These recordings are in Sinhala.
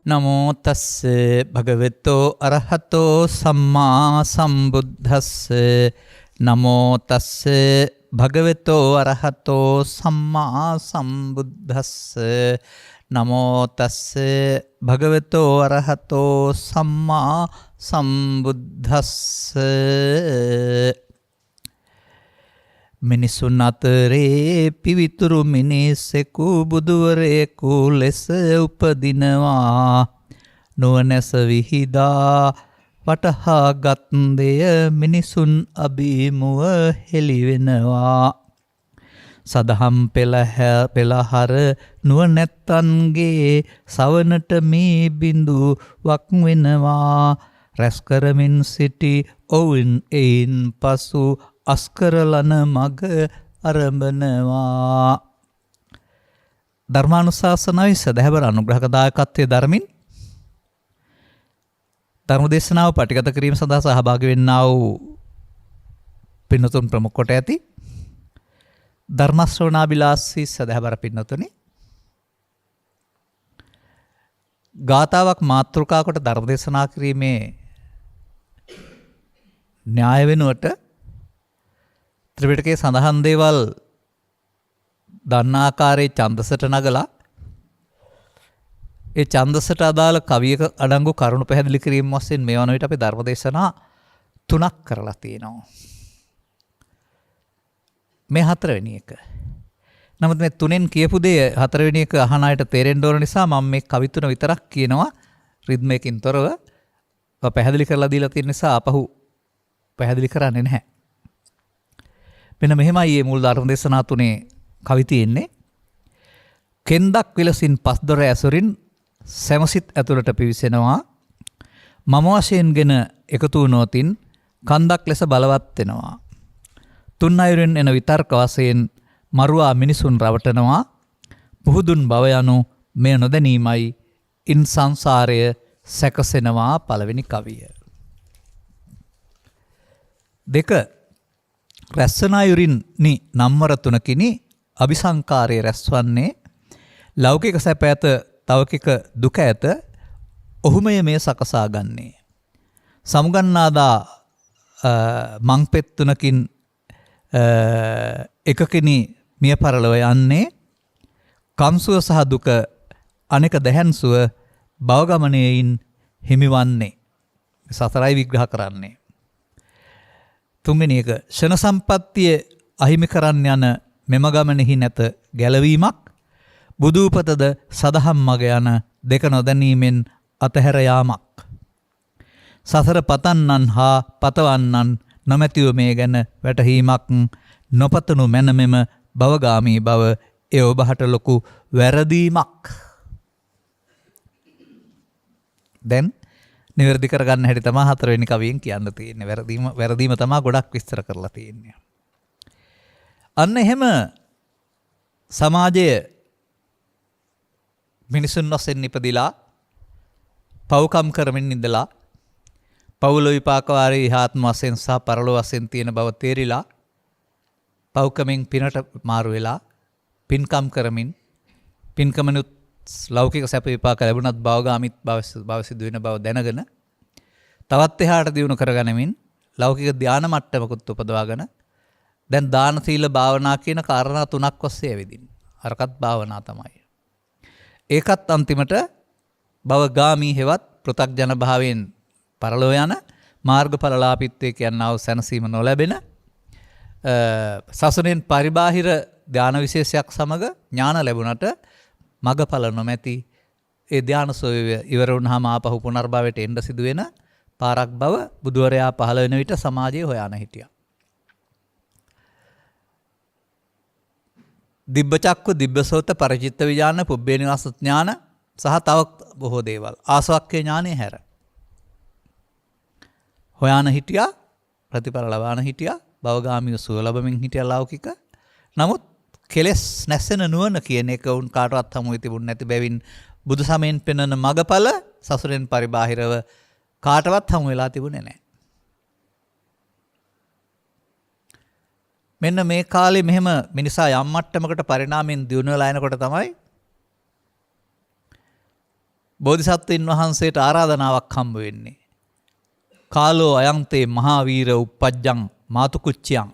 නමෝ තස්ස භගවතෝ අරහතෝ සම්මා සම්බුද්දස්ස නමෝ තස්ස භගවතෝ අරහතෝ සම්මා සම්බුද්දස්ස නමෝ තස්ස භගවතෝ අරහතෝ සම්මා සම්බුද්දස්ස මිනිසුන් අතරේ පිවිතුරු මිනිසෙකු බුදුවරයෙකු ලෙස උපදිනවා නුවණැස විහිදා වටහාගත් දෙය මිනිසුන් අභිමුව හෙළිවෙනවා සදහම් පෙළහර නුවණැත්තන්ගේ සවනට මේ බිඳුවක් වෙනවා රැස් කරමින් සිටි ඔවුන් එයින් පසු අස්කරලන මග අරඹනවා ධර්මානුශාසනාවේ සදහැවර අනුග්‍රහක දායකත්වයේ ධර්මින් ධර්ම දේශනාව පටිගත කිරීම සඳහා සහභාගී වෙන්නා වූ පින්වතුන් ප්‍රමුඛ කොට ඇති ධර්ම ශ්‍රවණාබිලාසී සදහැවර පින්වතුනි ගාතාවක් මාතෘකා කොට ධර්ම දේශනා කිරීමේ න්‍යාය වෙනුවට ත්‍රිපිටකයේ සඳහන් දේවල් දන්නාකාරයේ ඡන්දසට නගලා ඒ ඡන්දසට අදාළ කවියක අඩංගු කරුණු පැහැදිලි කිරීම වශයෙන් මේ වන විට අපි ධර්ම දේශනා 3ක් කරලා තියෙනවා. මේ 4 වෙනි එක. නමුත් මේ 3න් කියපු දේ 4 වෙනි එක අහන අයට තේරෙන්න ඕන නිසා මම මේ කවි 3 විතරක් කියනවා රිද්මයකින් තොරව. පැහැදිලි කරලා දීලා තියෙන නිසා අපහු පැහැදිලි කරන්නේ නැහැ. මෙන්න මෙහෙමයි මේ මූල ධර්ම දේශනා 3 කවි තියෙන්නේ. කෙන්දක් විලසින් පස්දොර ඇසුරින් සැමසිත ඇතුළට පිවිසෙනවා. මම වශයෙන්ගෙන එකතු වුණොතින් කන්දක් ලෙස බලවත් වෙනවා. තුන් අයුරින් එන විතර්ක වශයෙන් මරුවා මිනිසුන් රවටනවා. පුහුදුන් බව යනු මෙය නොදැනීමයි ඉන් සංසාරය සැකසෙනවා පළවෙනි කවිය. 2 රැස්සනායුරින්නි නම්වර 3කිනි අபிසංකාරය රැස්වන්නේ ලෞකික සැප ඇත තවකික දුක ඇත ඔහුමය මේ සකසා ගන්නේ සමුගන්නාදා මංපෙත් 3කින් එකකිනි මිය පරලොව යන්නේ කම්සුව සහ දුක අනෙක දැහැන්සුව භවගමනයෙන් හිමිවන්නේ සතරයි විග්‍රහ කරන්නේ. 3 වෙනි එක ෂණ සම්පත්තිය අහිමි කරන්න යන මෙම ගමනෙහි නැත ගැලවීමක් බුදූපතද සදහම් මග යන දෙක නොදැනීමෙන් අතහැර යාමක් සසර පතන්නන් හා පතවන්නන් නොමැතිව මේ ගැන වැටහීමක් නොපතනු මැන මෙම භවගාමී බව එය ඔබහට ලොකු වැරදීමක්. දැන් නිවැරදි කරගන්න හැටි තමයි 4 වෙනි කවියෙන් කියන්න තියෙන්නේ. වැරදීම තමයි ගොඩක් විස්තර කරලා තියෙන්නේ. අන්න එහෙම සමාජයේ මිනිසුන් වශයෙන් ඉපදිලා පව්කම් කරමින් ඉඳලා පවුල විපාක වාරේ ඉහාත්ම වශයෙන් සහ පරලෝ වශයෙන් තියෙන බව තේරිලා පව්කමින් පිනට මාරු වෙලා පින්කම් කරමින් පින්කමනුත් ලෞකික සැප විපාක ලැබුණත් භවගාමීත් භව සිදු වෙන බව දැනගෙන තවත් එහාට දියුණු කරගනිමින් ලෞකික ධානා මට්ටමකුත් උපදවාගෙන දැන් දාන සීල භාවනා කියන කාරණා 3ක් ඔස්සේ ඇවිදින්න. අරකට භාවනා තමයි. ඒකත් අන්තිමට භවගාමී හෙවත් පෘථග්ජන භාවයෙන් පරලෝ යන මාර්ගඵලලාභීත්වයේ කියනවා සැනසීම නොලැබෙන සසුනෙන් පරිබාහිර ධාන විශේෂයක් සමග ඥාන ලැබුණට මගඵල නොමැති ඒ ධාන සෝය ඉවර වුණාම ආපහු පුනර්භවයට එන්න සිදු වෙන පාරක් බව බුදුවරයා පහළ වෙන විට සමාජයේ හොයාන හිටියා. දිබ්බචක්ක දිබ්බසෝත පරිචිත්ත විඥාන පුබ්බේ නිවාස ඥාන සහ තව බොහෝ දේවල් ආසවක්ඛේ ඥානෙ හැර හොයාන හිටියා ප්‍රතිඵල ලබාන හිටියා භවගාමීව සුව ලැබමින් හිටියා ලෞකික. නමුත් කෙලස් නැසෙන නුවණ කියන එක උන් කාටවත් හමු වෙ තිබුණ නැති බැවින් බුදු සමයෙන් පෙන්වන මගඵල සසුරෙන් පරිබාහිරව කාටවත් හමු වෙලා තිබුණේ නැහැ. මෙන්න මේ කාලේ මෙහෙම මිනිසා යම් මට්ටමකට පරිණාමයෙන් දියුණු වෙලා එනකොට තමයි බෝධිසත්වයින් වහන්සේට ආරාධනාවක් හම්බ වෙන්නේ. කාලෝ අයන්තේ මහාවීර උප්පජ්ජං මාතුකුච්චියං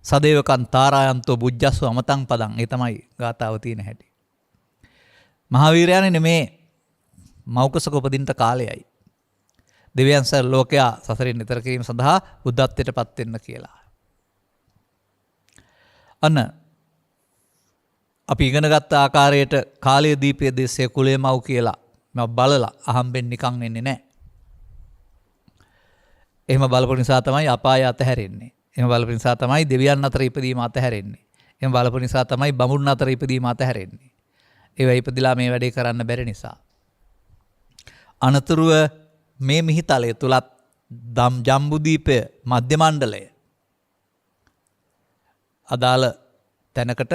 සදේවකන් තාරායන්තෝ බුජ්ජස්ව අමතං පදං. ඒ තමයි ගාථාව තියෙන හැටි. මහාවීරයනේ මේ මෞකසක උපදින්න කාලයයි. දෙවියන් සර් ලෝකයා සසරින් ඈතර කිරීම සඳහා බුද්ධත්වයට පත් වෙන්න කියලා. අන්න අපි ඉගෙන ගත්ත ආකාරයට කාලයේ දීපයේ දේශයේ කුලේ මව් කියලා මම බලලා අහම්බෙන් නිකන් එන්නේ නැහැ. එහෙම බලපු නිසා තමයි අපාය අතහැරෙන්නේ. එහෙම බලපු නිසා තමයි දෙවියන් අතර ඉපදීම අතහැරෙන්නේ. එහෙම බලපු නිසා තමයි බමුණු අතර ඉපදීම අතහැරෙන්නේ. ඒවා ඉපදිලා මේ වැඩේ කරන්න බැරි නිසා. අනතුරුව මේ මිහිතලය තුලත් ජම්බුදීපය මධ්‍ය මණ්ඩලය අදාළ තැනකට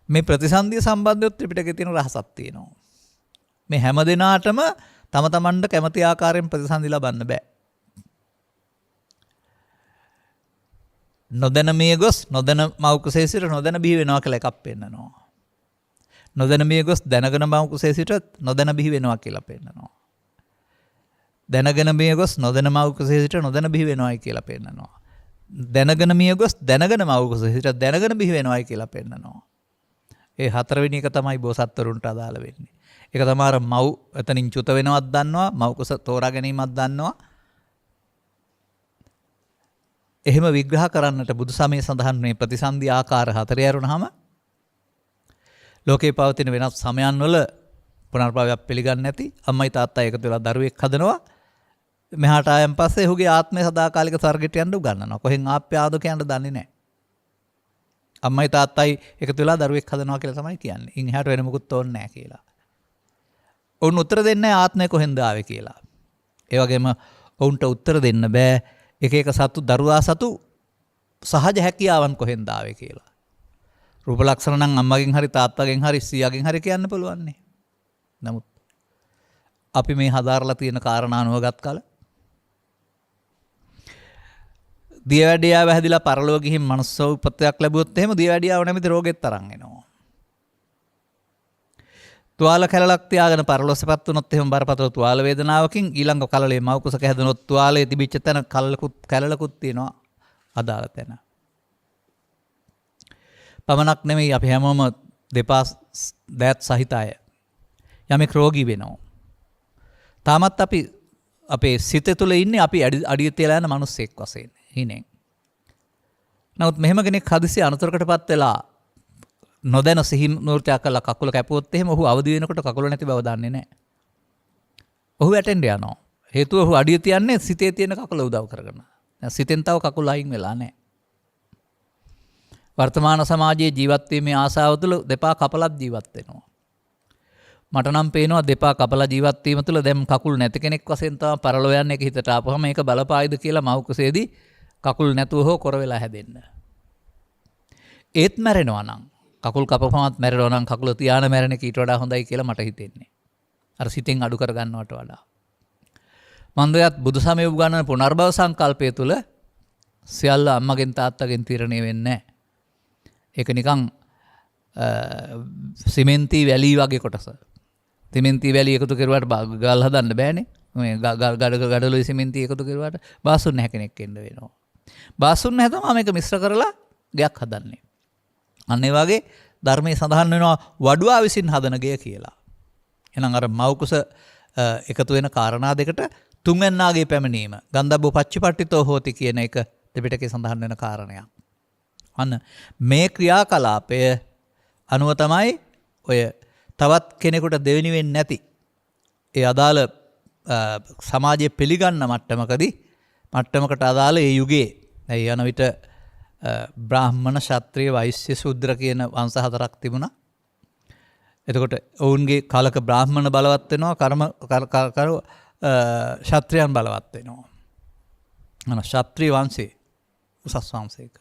මේ ප්‍රතිසන්දිය සම්බන්ධව ත්‍රිපිටකයේ තියෙන රහසක් තියෙනවා. මේ හැම දිනාටම තම තමන්ට කැමති ආකාරයෙන් ප්‍රතිසන්දි ලබන්න බෑ. නොදැන මිය ගොස් නොදැන මව් කුසේ සිට නොදැන බිහි වෙනවා කියලා එකක් පෙන්නනවා. නොදැන මිය ගොස් දැනගෙන මව් කුසේ සිට නොදැන බිහි වෙනවා කියලා පෙන්නනවා. දැනගෙන මිය ගොස් නොදැන මව් කුසේ සිට නොදැන බිහි වෙනවායි කියලා පෙන්නනවා. දැනගෙන මිය ගොස් දැනගෙන මව් කුසේ සිට දැනගෙන බිහි වෙනවායි කියලා පෙන්නනවා. ඒ හතරවෙනි එක තමයි බෝසත්වරුන්ට අදාළ වෙන්නේ. ඒක තමයි අර මව් එතනින් චුත වෙනවත් දන්නවා, මව් කුස තෝරා ගැනීමක් දන්නවා. එහෙම විග්‍රහ කරන්නට බුදු සමයේ සඳහන් මේ ප්‍රතිසන්දි ආකාර හතරේ ඇරුණාම ලෝකේ පවතින වෙනත් සමයන් වල පුනර්භවයක් පිළිගන්නේ නැති අම්මයි තාත්තයි එකතු වෙලා දරුවෙක් හදනවා. මෙහාට ආයන් පස්සේ ඔහුගේ ආත්මය සදාකාලික ස්වර්ගයට යන්න උගන්වනවා. කොහෙන් ආප්‍ය ආද කියන්න දන්නේ නැහැ. අම්මයි තාත්තයි එකතු වෙලා දරුවෙක් හදනවා කියලා තමයි කියන්නේ. ඉන් එහාට වෙන මොකුත් ඕනේ නැහැ කියලා. ඔවුන් උත්තර දෙන්නේ ආත්මය කොහෙන්ද ආවේ කියලා. ඒ වගේම ඔවුන්ට උත්තර දෙන්න බෑ එක එක සතු දරුවා සතු සහජ හැකියාවන් කොහෙන්ද ආවේ කියලා. රූප ලක්ෂණ නම් අම්මගෙන් හරි තාත්තගෙන් හරි සීයාගෙන් හරි කියන්න පුළුවන් නේ. නමුත් අපි මේ හදාarලා තියෙන කාරණා අනුවගත් කල දියවැඩියාව හැදිලා පරලොව ගිහින් මනුස්ස උපතයක් ලැබුවොත් එහෙම දියවැඩියාව නැමැති රෝගෙත් තරම් එනවා. තුවාල කැලලක් තියාගෙන පරලොස්සපත් වුණොත් එහෙම බරපතල තුවාල වේදනාවකින් ඊළඟ කලලේ මව් කුසක හැදුනොත් තුවාලයේ තිබිච්ච තැන කැලලකුත් තියෙනවා අදාළ තැන. පමණක් නෙමෙයි අපි හැමෝම දෙපා දෑත් සහිත අය යමෙක් රෝගී වෙනවා. තාමත් අපි අපේ සිත තුළ ඉන්නේ අපි අඩිය තියලා යන මිනිස්සෙක් වශයෙන් හිනෙන්. නමුත් මෙහෙම කෙනෙක් හදිසි අනතුරකටපත් වෙලා නොදැන සිහි නූර්තයක් කළා කකුල කැපුවොත් එහෙම ඔහු අවදි වෙනකොට කකුල නැති බව දන්නේ නැහැ. ඔහු වැටෙන්න යනවා. හේතුව ඔහු අඩිය තියන්නේ සිතේ තියෙන කකුල උදව් කරගෙන. දැන් සිතෙන් තව කකුල අයින් වෙලා නැහැ. වර්තමාන සමාජයේ ජීවත් වීමේ ආසාව තුළ දෙපා කපලත් ජීවත් වෙනවා. මට නම් පේනවා දෙපා කපලා ජීවත් වීම තුළ දැන් කකුල් නැති කෙනෙක් වශයෙන් තමයි පරලෝ යන්නේ. ඒක හිතට ආපුවම මේක බලපායිද කියලා මව් කුසේදී කකුල් නැතුව හෝ කොර වෙලා හැදෙන්න. ඒත් මැරෙනවා නම් කකුල් කපපමත් මැරෙනවා නම් කකුල තියාන මැරෙන එක ඊට වඩා හොඳයි කියලා මට හිතෙන්නේ. අර සිතෙන් අඩු කර ගන්නවට වඩා. මන්දයත් බුදු සමයේ උගන්වන පුනර්භව සංකල්පය තුළ සියල්ල අම්මගෙන් තාත්තගෙන් තීරණය වෙන්නේ නැහැ. ඒක නිකන් සිමෙන්ති වැලි වගේ කොටස. සිමෙන්ති වැලි එකතු කරුවාට ගල් හදන්න බෑනේ. මේ ගඩොලුයි සිමෙන්ති එකතු කරුවාට බාසුන් නැහැ කෙනෙක් එන්න වෙනවා. බාසුන් නැහැ තමයි මේක මිශ්‍ර කරලා ගයක් හදන්නේ. අන්න ඒ වගේ ධර්මයේ සඳහන් වෙනවා වඩුවා විසින් හදන ගෙය කියලා. එහෙනම් අර මෞකුස එකතු වෙන කාරණා දෙකට තුන්වැන්නාගේ පැමිණීම ගන්ධබ්බ පච්චපට්ඨිතෝ හෝති කියන එක ත්‍රිපිටකයේ සඳහන් වෙන කාරණයක්. අන්න මේ ක්‍රියාකලාපය අනුව තමයි ඔය තවත් කෙනෙකුට දෙවෙනි වෙන්නේ නැති ඒ අදාළ සමාජයේ පිළිගන්න මට්ටමකට අදාළ ඒ යුගයේ යන විට බ්‍රාහ්මණ ක්ෂත්‍රිය වෛශ්‍ය ශූද්‍ර කියන වංශ හතරක් තිබුණා. එතකොට ඔවුන්ගේ කාලක බ්‍රාහ්මණ බලවත් වෙනවා ක්ෂත්‍රියයන් බලවත් වෙනවා. අන ක්ෂත්‍රිය වංශේ උසස් වංශයක.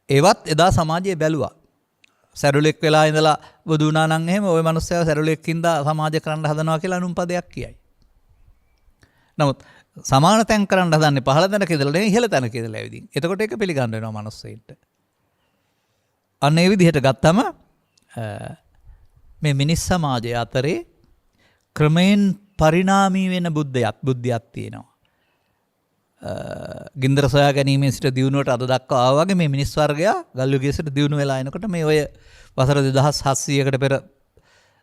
ඒවත් එදා සමාජයේ බැලුවා. සැරුලෙක් වෙලා ඉඳලා බුදු වුණා නම් එහෙම ওই මිනිස්සයා සැරුලෙක්කින්ද සමාජ කරන්න හදනවා කියලා අනුන් පදයක් කියයි. නමුත් සමාන තැන් කරන්න හදන්නේ පහළ තැනක ඉඳලා නෙවෙයි ඉහළ තැනක ඉඳලා ඇවිදින්. එතකොට ඒක පිළිගන්න වෙනවා මිනිස්සෙයින්ට. අන්න ඒ විදිහට ගත්තම මේ මිනිස් සමාජය අතරේ ක්‍රමයෙන් පරිණාමී වෙන බුද්ධියක් තියෙනවා. ගින්දර සොයා ගැනීමෙන් සිට දියුණුවට අද දක්වා ආවා වගේ මේ මිනිස් වර්ගයා ගල් යුගයේ සිට දියුණු වෙලා එනකොට මේ ඔය වසර 2700කට පෙර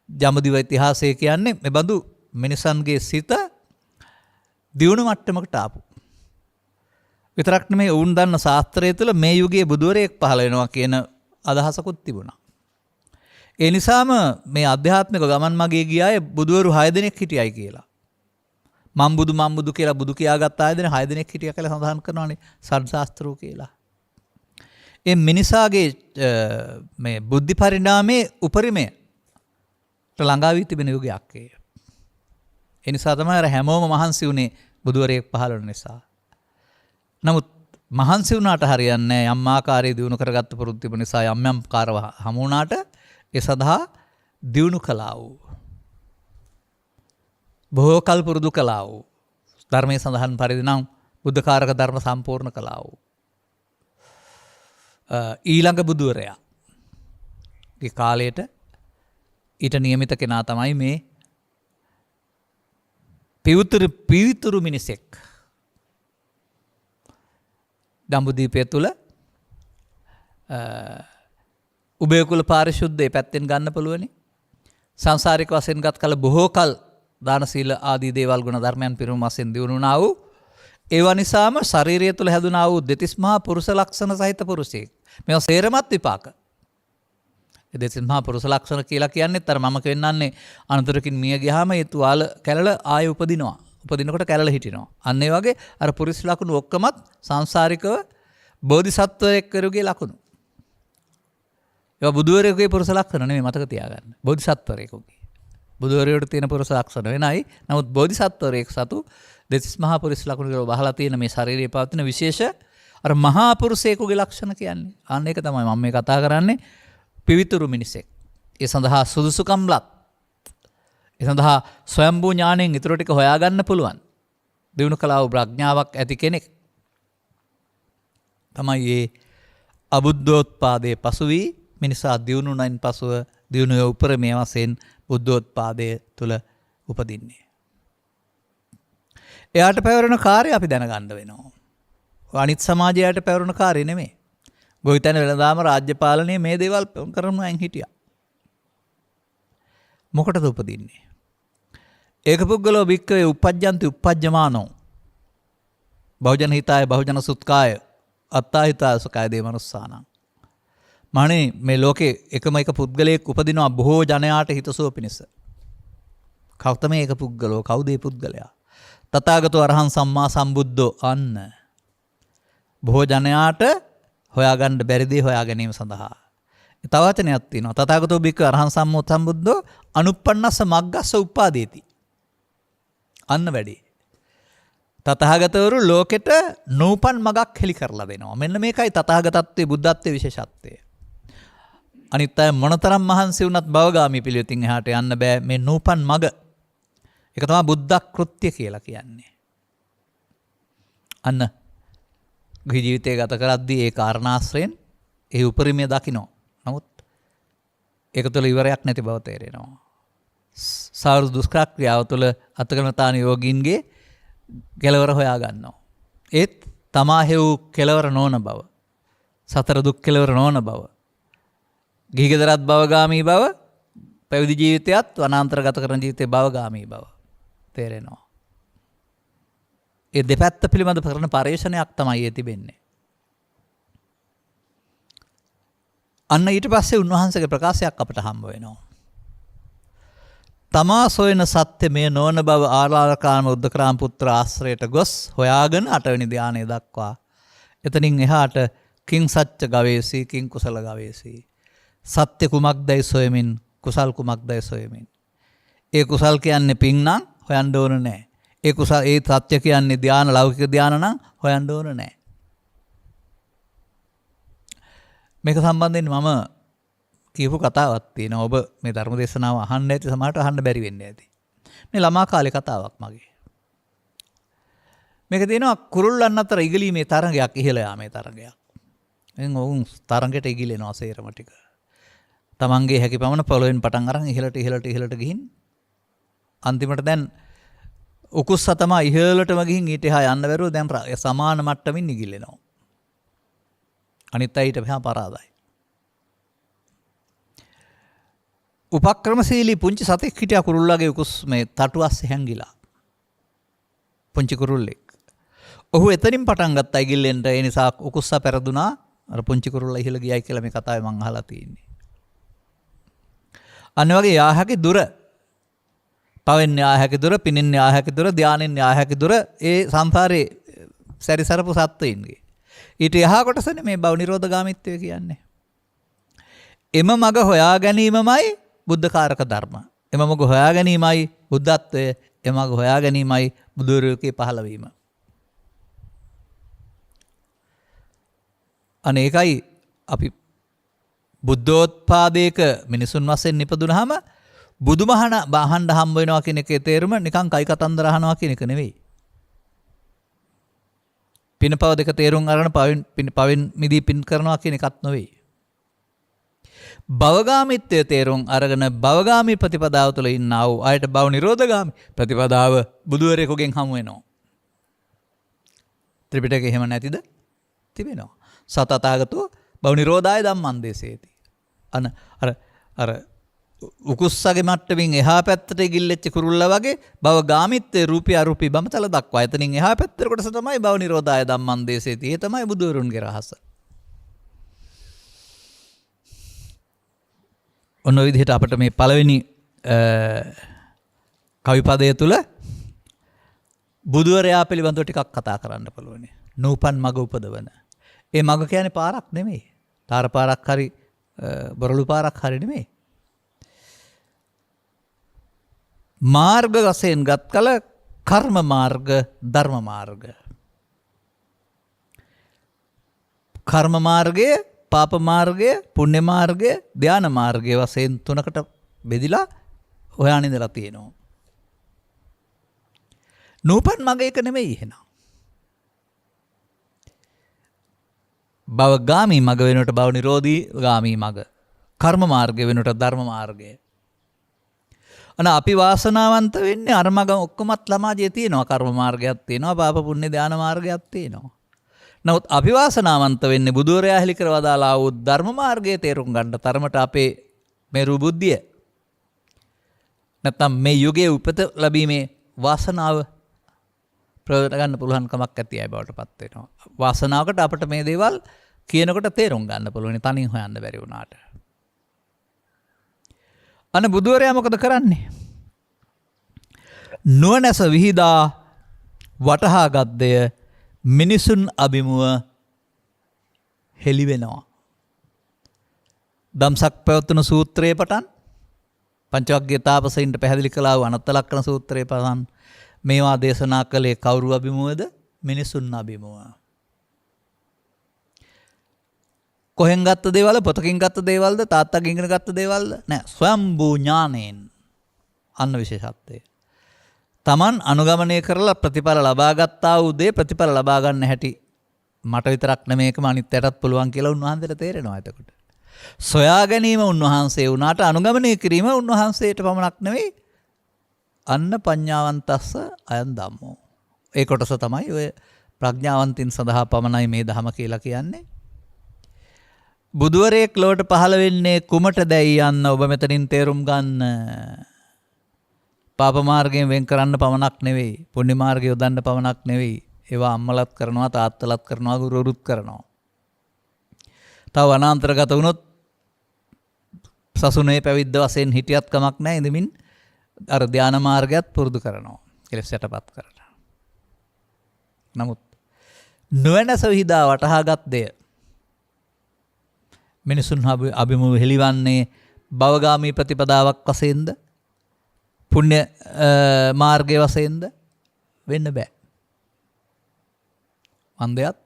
ජමදිව ඉතිහාසය කියන්නේ මේ බඳු මිනිසන්ගේ සිත දියුණු මට්ටමකට ආපු. විතරක් නෙමෙයි වුන් දන්න ශාස්ත්‍රය තුළ මේ යුගයේ බුදුවරයෙක් පහළ වෙනවා කියන අදහසකුත් තිබුණා. ඒ නිසාම මේ අධ්‍යාත්මික ගමන් මගේ ගියායේ බුදුවරු 6 දෙනෙක් හිටියයි කියලා. මම් බුදු කියලා බුදු කියාගත් අය දෙන 6 දෙනෙක් හිටියා කියලා සඳහන් කරනවානේ සත්‍ශාස්ත්‍රෝ කියලා. ඒ මිනිසාගේ මේ බුද්ධි පරිණාමයේ උපරිමයට ළඟා වී තිබෙන යුගයක් ඒ. ඒ නිසා තමයි අර හැමෝම මහන්සි වුණේ බුදුවරයෙක් පහළ වෙන නිසා. නමුත් මහන්සි වුණාට හරියන්නේ නැහැ. යම් ආකාරයේ දිනු කරගත්ත පුරුදු තිබුණ නිසා යම් කාරව හමු වුණාට ඒ සඳහා දිනු කළා වූ බොහෝ කල් පුරුදු කළා වූ ධර්මයේ සඳහන් පරිදි නම් බුද්ධකාරක ධර්ම සම්පූර්ණ කළා වූ ඊළඟ බුදුවරයා ඒ කාලයට ඊට නියමිත කෙනා තමයි මේ පිවිතුරු මිනිසෙක්. දඹදීපය තුළ උභයකුල පාරිශුද්ධයේ පැත්තෙන් ගන්න පුළුවනි. සංසාරික වශයෙන් ගත් කල බොහෝ කල් දාන සීල ආදී දේවල් ගුණ ධර්මයන් පිරුම් වශයෙන් දිනුනා වූ ඒවා නිසාම ශරීරය තුළ හැදුනා වූ දෙතිස් මහා පුරුෂ ලක්ෂණ සහිත පුරුෂයෙක්. මේවා සේරමත් විපාක. ඒ දෙතිස් මහා පුරුෂ ලක්ෂණ කියලා කියන්නේත් අර මම කියන්නන්නේ අනතුරකින් මිය ගියාම ඒ තුවාල කැලල ආයෙ උපදිනවා. උපදිනකොට කැලල හිටිනවා. අන්න ඒ වගේ අර පුරුෂ ලක්ෂණ ඔක්කොමත් සංසාරිකව බෝධිසත්වයෙක් කරුගේ ලක්ෂණ. ඒවා බුදුවරයෙකුගේ පුරුෂ ලක්ෂණ නෙමෙයි මතක තියාගන්න. බෝධිසත්වයෙකුගේ. බුදුවරයෙකුට තියෙන පුරුෂ ලක්ෂණ වෙනයි. නමුත් බෝධිසත්වයෙක් සතු දෙතිස් මහා පුරුෂ ලක්ෂණ කියලා බහලා තියෙන මේ ශරීරයේ පවතින විශේෂ අර මහා පුරුෂයෙකුගේ ලක්ෂණ කියන්නේ. අන්න ඒක තමයි මම මේ කතා කරන්නේ. පිවිතුරු මිනිසෙක්. ඒ සඳහා සුදුසුකම්ලත්. ඒ සඳහා ස්වයම්බූ ඥාණයෙන් ඊටු ටික හොයාගන්න පුළුවන්. දිනු කලාව ප්‍රඥාවක් ඇති කෙනෙක්. තමයි මේ අබුද්ධෝත්පාදයේ පසු වී මිනිසා දිනුනයින් පසුව දිනුවේ උපරිමයේ වශයෙන් බුද්ධෝත්පාදයේ තුල උපදින්නේ. එයාට පැවරෙන කාර්යය අපි දැනගන්න වෙනවා. අනිත් සමාජයට පැවරෙන කාර්යය නෙමෙයි. ගොවිතැන වෙළඳාම රාජ්‍ය පාලනයේ මේ දේවල් කරන අය හිටියා. මොකටද උපදින්නේ? ඒක පුද්ගලෝ වික්කවේ උපජ්ජන්ති උපජ්ජමානෝ. බහුජන හිතාය බහුජන සුත්කාය අත්තාහිතාය සුඛාය දේ මනුස්සානං. මානේ මේ ලෝකේ එකම එක පුද්ගලයෙක් උපදිනවා බොහෝ ජනයාට හිතසුව පිණිස. කවුද මේ එක පුද්ගලෝ? කවුද මේ පුද්ගලයා? තථාගතෝ අරහං සම්මා සම්බුද්ධෝ අන්න. බොහෝ ජනයාට හොයාගන්න බැරි දේ හොයා ගැනීම සඳහා. තව වචනයක් තියෙනවා. තථාගතෝ බික්ක අරහං සම්මෝ සම්බුද්ධෝ අනුප්පන්නස්ස මග්ගස්ස උප්පාදේති. අන්න වැඩි. තථාගතවරු ලෝකෙට නූපන් මගක් හෙලි කරලා දෙනවා. මෙන්න මේකයි තථාගතත්වයේ බුද්ධත්වයේ විශේෂත්වය. අනිත් අය මොනතරම් මහන්සි වුණත් භවගාමී පිළිවෙතින් එහාට යන්න බෑ මේ නූපන් මග. ඒක තමයි බුද්ධ කෘත්‍ය කියලා කියන්නේ. අන්න ගිහි ජීවිතය ගත කරද්දී ඒ කාරණාශ්‍රයෙන් ඒ උපරිමය දකින්න. නමුත් ඒක තුළ ඉවරයක් නැති බව තේරෙනවා. සාරු දුෂ්කරක්‍රියාව තුළ අත්කලමතාන යෝගීන්ගේ කෙලවර හොයා ගන්නවා. ඒත් තමා හේව් කෙලවර නොවන බව. සතර දුක් කෙලවර නොවන බව. ගිහිගෙදරත් භවගාමී බව, පැවිදි ජීවිතයත් වනාන්තරගත කරන ජීවිතේ භවගාමී බව තේරෙනවා. ඒ දෙපැත්ත පිළිබඳ කරන පරිශ්‍රණයක් තමයි ඒ තිබෙන්නේ. අන්න ඊට පස්සේ උන්වහන්සේගේ ප්‍රකාශයක් අපට හම්බ වෙනවා. තමා සොයන සත්‍ය මේ නොවන බව ආලාරකාම උද්දකරාම පුත්‍ර ආශ්‍රයයට ගොස් හොයාගෙන 8 වෙනි ධානය දක්වා එතනින් එහාට කිං සච්ච ගවේසී කිං කුසල ගවේසී සත්‍ය කුමක්දයි සොයමින් කුසල් කුමක්දයි සොයමින්. ඒ කුසල් කියන්නේ පින් නම් හොයන්න ඕන නැහැ. ඒ කුසල් ඒ සත්‍ය කියන්නේ ධාන ලෞකික ධාන නම් හොයන්න ඕන නැහැ. මේක සම්බන්ධයෙන් මම කියපු කතාවක් තියෙනවා. ඔබ මේ ධර්ම දේශනාව අහන්න ඇති, සමහරට අහන්න බැරි වෙන්නේ ඇති. මේ ළමා කාලේ කතාවක් මගේ. මේක තියෙනවා කුරුල්ලන් අතර ඉගලීමේ තරඟයක්, ඉහළ යාමේ තරඟයක්. එන් ඔවුන් තරඟයට ඉගිලෙනවා සේරම ටික. තමන්ගේ හැකි පමණ පොළොවෙන් පටන් අරන් ඉහළට ගිහින් අන්තිමට දැන් උකුස්ස තමයි ඉහළටම ගිහින් ඊට එහා යන්න බැරුව දැන් සමාන මට්ටමින් නිගිලෙනවා. අනිත් අයට මෙහා පරාදයි. උපක්‍රමශීලී පුංචි සතෙක් හිටියා කුරුල්ලාගේ උකුස් මේ තටු අස්සේ හැංගිලා. පුංචි කුරුල්ලෙක්. ඔහු එතනින් පටන් ගත්තා ඉගිල්ලෙන්ට. ඒ නිසා උකුස්සා පෙරදුනා. අර පුංචි කුරුල්ලා ඉහළ ගියයි කියලා මේ කතාවේ මං අහලා තියෙන්නේ. අන්න වගේ යාහැකි දුර, පවෙන් යාහැකි දුර, පිනින් යාහැකි දුර, ධානෙන් යාහැකි දුර ඒ සංසාරේ සැරිසරපු සත්වයින්ගේ. ඊට එහා කොටසනේ මේ භව නිරෝධගාමීත්වය කියන්නේ. එම මග හොයා ගැනීමමයි බුද්ධකාරක ධර්ම. එම මග හොයා ගැනීමයි බුද්ධත්වය. එම මග හොයා ගැනීමයි බුදුරෙකේ පහළ වීම. අනේකයි අපි බුද්ධෝත්පාදයක මිනිසුන් වශයෙන් නිපදුනහම බුදුමහණ බහන්න හම්බ වෙනවා කියන එකේ තේරුම නිකන් කයි කතන්දර අහනවා කියන එක නෙවෙයි. පිනපව දෙක තේරුම් අරගෙන පවෙන් මිදී පින් කරනවා කියන එකත් නෙවෙයි. භවගාමීත්වයේ තේරුම් අරගෙන භවගාමී ප්‍රතිපදාව තුළ ඉන්නා වූ අයට භව නිරෝධගාමී ප්‍රතිපදාව බුදුවරයෙකුගෙන් හමු වෙනවා. ත්‍රිපිටකේ එහෙම නැතිද? තිබෙනවා. සතතාගතෝ භව නිරෝධාය ධම්මං දේශේති. අර උකුස්සගේ මට්ටමින් එහා පැත්තට ගිල්ලෙච්ච කුරුල්ලා වගේ භව ගාමිත්වයේ රූපී අරූපී බඹතල දක්වා එතනින් එහා පැත්තට කොටස තමයි භව නිරෝධාය ධම්මං දේශේති. ඒ තමයි බුදුවරුන්ගේ රහස. ඔන්න ඔය විදිහට අපිට මේ පළවෙනි කවිපදය තුල බුදුවරයා පිළිබඳව ටිකක් කතා කරන්න පුළුවන්. නූපන් මග උපදවන. ඒ මග කියන්නේ පාරක් නෙමෙයි. තාර පාරක් හරි බොරළු පාරක් හරි නෙමෙයි. මාර්ග වශයෙන් ගත් කල කර්ම මාර්ග, ධර්ම මාර්ග. කර්ම මාර්ගය, පාප මාර්ගය, පුණ්‍ය මාර්ගය, ධාන මාර්ගය වශයෙන් තුනකට බෙදිලා හොයාගෙන ඉඳලා තියෙනවා. නූපන් මග එක නෙමෙයි එහෙනම්. භවගාමී මග වෙනුවට භව නිරෝධී ගාමී මග. කර්ම මාර්ගය වෙනුවට ධර්ම මාර්ගය. අන අපි වාසනාවන්ත වෙන්නේ අර මග ඔක්කොමත් ළමාජේ තියෙනවා. කර්ම මාර්ගයක් තියෙනවා, පාප පුණ්‍ය ධාන මාර්ගයක් තියෙනවා. නමුත් අපි වාසනාවන්ත වෙන්නේ බුදුරයා හෙළි කර වදාලා වූ ධර්ම මාර්ගයේ තේරුම් ගන්න තරමට අපේ මෙරු බුද්ධිය නැත්නම් මේ යුගයේ උපත ලැබීමේ වාසනාව ප්‍රයෝජන ගන්න පුළුවන් කමක් ඇති අය බවට පත් වෙනවා. වාසනාවකට අපිට මේ දේවල් කියනකොට තේරුම් ගන්න පුළුවන්. තනින් හොයන්න බැරි වුණාට. අන බුදුරයා මොකද කරන්නේ? නුවණැස විහිදා වටහා ගද්දය මිනිසුන් අභිමුව හෙළි වෙනවා. දම්සක් පැවතුණු සූත්‍රයේ පටන් පංචවග්ගීය තාපසයින්ට පැහැදිලි කළා වූ අනත්ත ලක්ෂණ සූත්‍රයේ පටන් මේවා දේශනා කළේ කවුරු අභිමුවද? මිනිසුන් අභිමුව. කොහෙන් ගත්ත දේවල්ද? පොතකින් ගත්ත දේවල්ද? තාත්තගෙන් ඉගෙන ගත්ත දේවල්ද? නෑ, ස්වයම්බූ ඥාණයෙන්. අන්න විශේෂත්වය. තමන් අනුගමනය කරලා ප්‍රතිඵල ලබා ගත්තා වූ දේ ප්‍රතිඵල ලබා ගන්න හැටි මට විතරක් නෙමේකම අනිත්යටත් පුළුවන් කියලා උන්වහන්සේට තේරෙනවා. එතකොට සොයා ගැනීම උන්වහන්සේ වුණාට අනුගමනය කිරීම උන්වහන්සේට පමණක් නෙවෙයි, අන්න පඤ්ඤාවන්තස්ස අයං ධම්මෝ. ඒ කොටස තමයි ඔය ප්‍රඥාවන්තින් සඳහා පමණයි මේ ධම කියලා කියන්නේ. බුදුවරයෙක් ලොවට පහළ වෙන්නේ කුමටදැයි යන්න ඔබ මෙතනින් තේරුම් ගන්න. පාප මාර්ගයෙන් වෙන් කරන්න පමණක් නෙවෙයි, පුණ්‍ය මාර්ගය යොදන්න පමණක් නෙවෙයි. ඒවා අම්මලත් කරනවා, තාත්තලත් කරනවා, ගුරුවරුත් කරනවා. තව අනාන්තරගත වුණොත් සසුනේ පැවිද්ද වශයෙන් හිටියත් කමක් නැහැ. ඉඳමින් අර ධාන මාර්ගයත් පුරුදු කරනවා. කෙලෙස් යටපත් කරනවා. නමුත් නොවැනස විහිදා වටහාගත් දෙය මිනිසුන් අභිමුව හෙළිවන්නේ භවගාමී ප්‍රතිපදාවක් වශයෙන්ද, පුණ්‍ය මාර්ගයේ වශයෙන්ද වෙන්න බෑ. මන්දයත්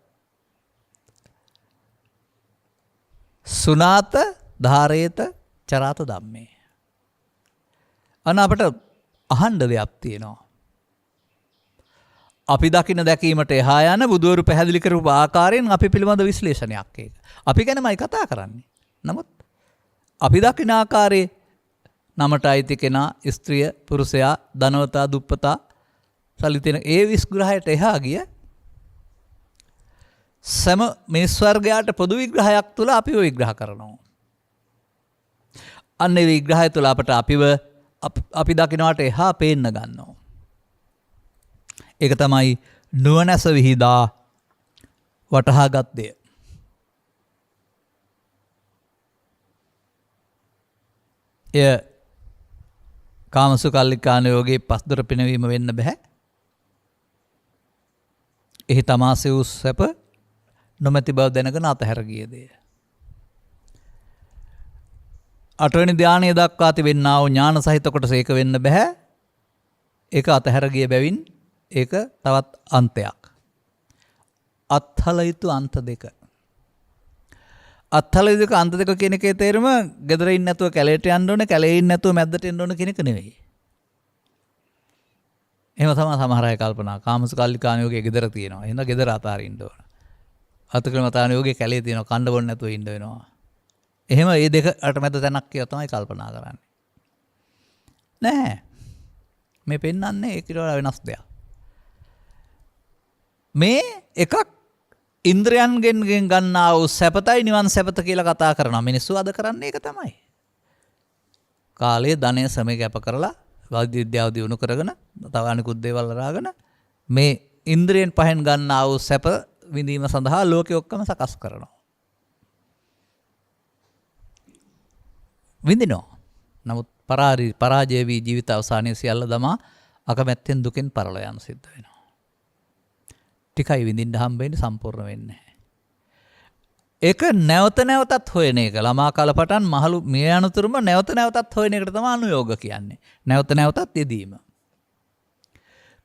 සුනාත ධාරේත චරාත ධම්මේ. අන්න අපට අහන්න දෙයක් තියෙනවා. අපි දකින්න දැකීමට එහා යන බුදුවරු පැහැදිලි කරපු ආකාරයෙන් අපි පිළිබඳ විශ්ලේෂණයක් ඒක. අපි ගැනමයි කතා කරන්නේ. නමුත් අපි දකින ආකාරයේ නමට අයිති කෙනා, ස්ත්‍රිය, පුරුෂයා, ධනවතා, දුප්පතා, සල්ලි ඒ විස්ග්‍රහයට එහා ගිය සෑම මිනිස් වර්ගයාට පොදු විග්‍රහයක් තුළ අපිව විග්‍රහ කරනවා. අන්න ඒ විග්‍රහය තුළ අපට අපි දකිනවට එහා පේන්න ගන්නවා. ඒක තමයි නුවණැස විහිදා වටහාගත් දෙය. එය කාමසුකල්ලිකාන යෝගයේ පස්දොර පිනවීම වෙන්න බෑ. එහි තමාසේ වූ සැප නොමැති බව දැනගෙන අතහැර ගිය දෙය. 8 වෙනි ධානය දක්වා තිබෙනා වූ ඥාන සහිත කොටස ඒක වෙන්න බෑ. ඒක අතහැර ගිය බැවින් ඒක තවත් අන්තයක්. අත්හල යුතු අන්ත දෙක. අත්හල යුතු අන්ත දෙක කියන එකේ තේරුම ගෙදර ඉන්න නැතුව කැලේට යන්න ඕනේ, කැලේ ඉන්න නැතුව මැද්දට එන්න ඕනේ කියන එක නෙවෙයි. එහෙම තමයි සමහර අය කල්පනා. කාමසුකල්ලිකාන යෝගයේ ගෙදර තියෙනවා. එහෙනම් ගෙදර අතාරින්න ඕන. අත්ක්‍රමතාන යෝගයේ කැලේ තියෙනවා. කන්න බොන්න නැතුව ඉන්න වෙනවා. එහෙම මේ දෙක අතරමැද තැනක් කියලා තමයි කල්පනා කරන්නේ. නැහැ. මේ පෙන්වන්නේ ඒක ඊට වඩා වෙනස් දෙයක්. මේ එකක් ඉන්ද්‍රයන්ගෙන් ගන්නා වූ සැපතයි නිවන් සැපත කියලා කතා කරනවා. මිනිස්සු අද කරන්නේ ඒක තමයි. කාලය, ධනය, ශ්‍රමය කැප කරලා වෛද්‍ය විද්‍යාව දියුණු කරගෙන තව අනිකුත් දේවල් අරගෙන මේ ඉන්ද්‍රියෙන් පහෙන් ගන්නා වූ සැප විඳීම සඳහා ලෝකෙ ඔක්කොම සකස් කරනවා. විඳිනවා. නමුත් පරාජය වී ජීවිත අවසානයේ සියල්ල දමා අකමැත්තෙන් දුකෙන් පරලෝ යන සිද්ධ වෙනවා. ටිකයි විඳින්න හම්බෙන්නේ, සම්පූර්ණ වෙන්නේ නැහැ. ඒක නැවත නැවතත් හොයන එක. ළමා කාලපටන් මහලු මිය යනතුරුම නැවත නැවතත් හොයන එකට තමයි අනුയോഗ කියන්නේ. නැවත නැවතත් යෙදීම.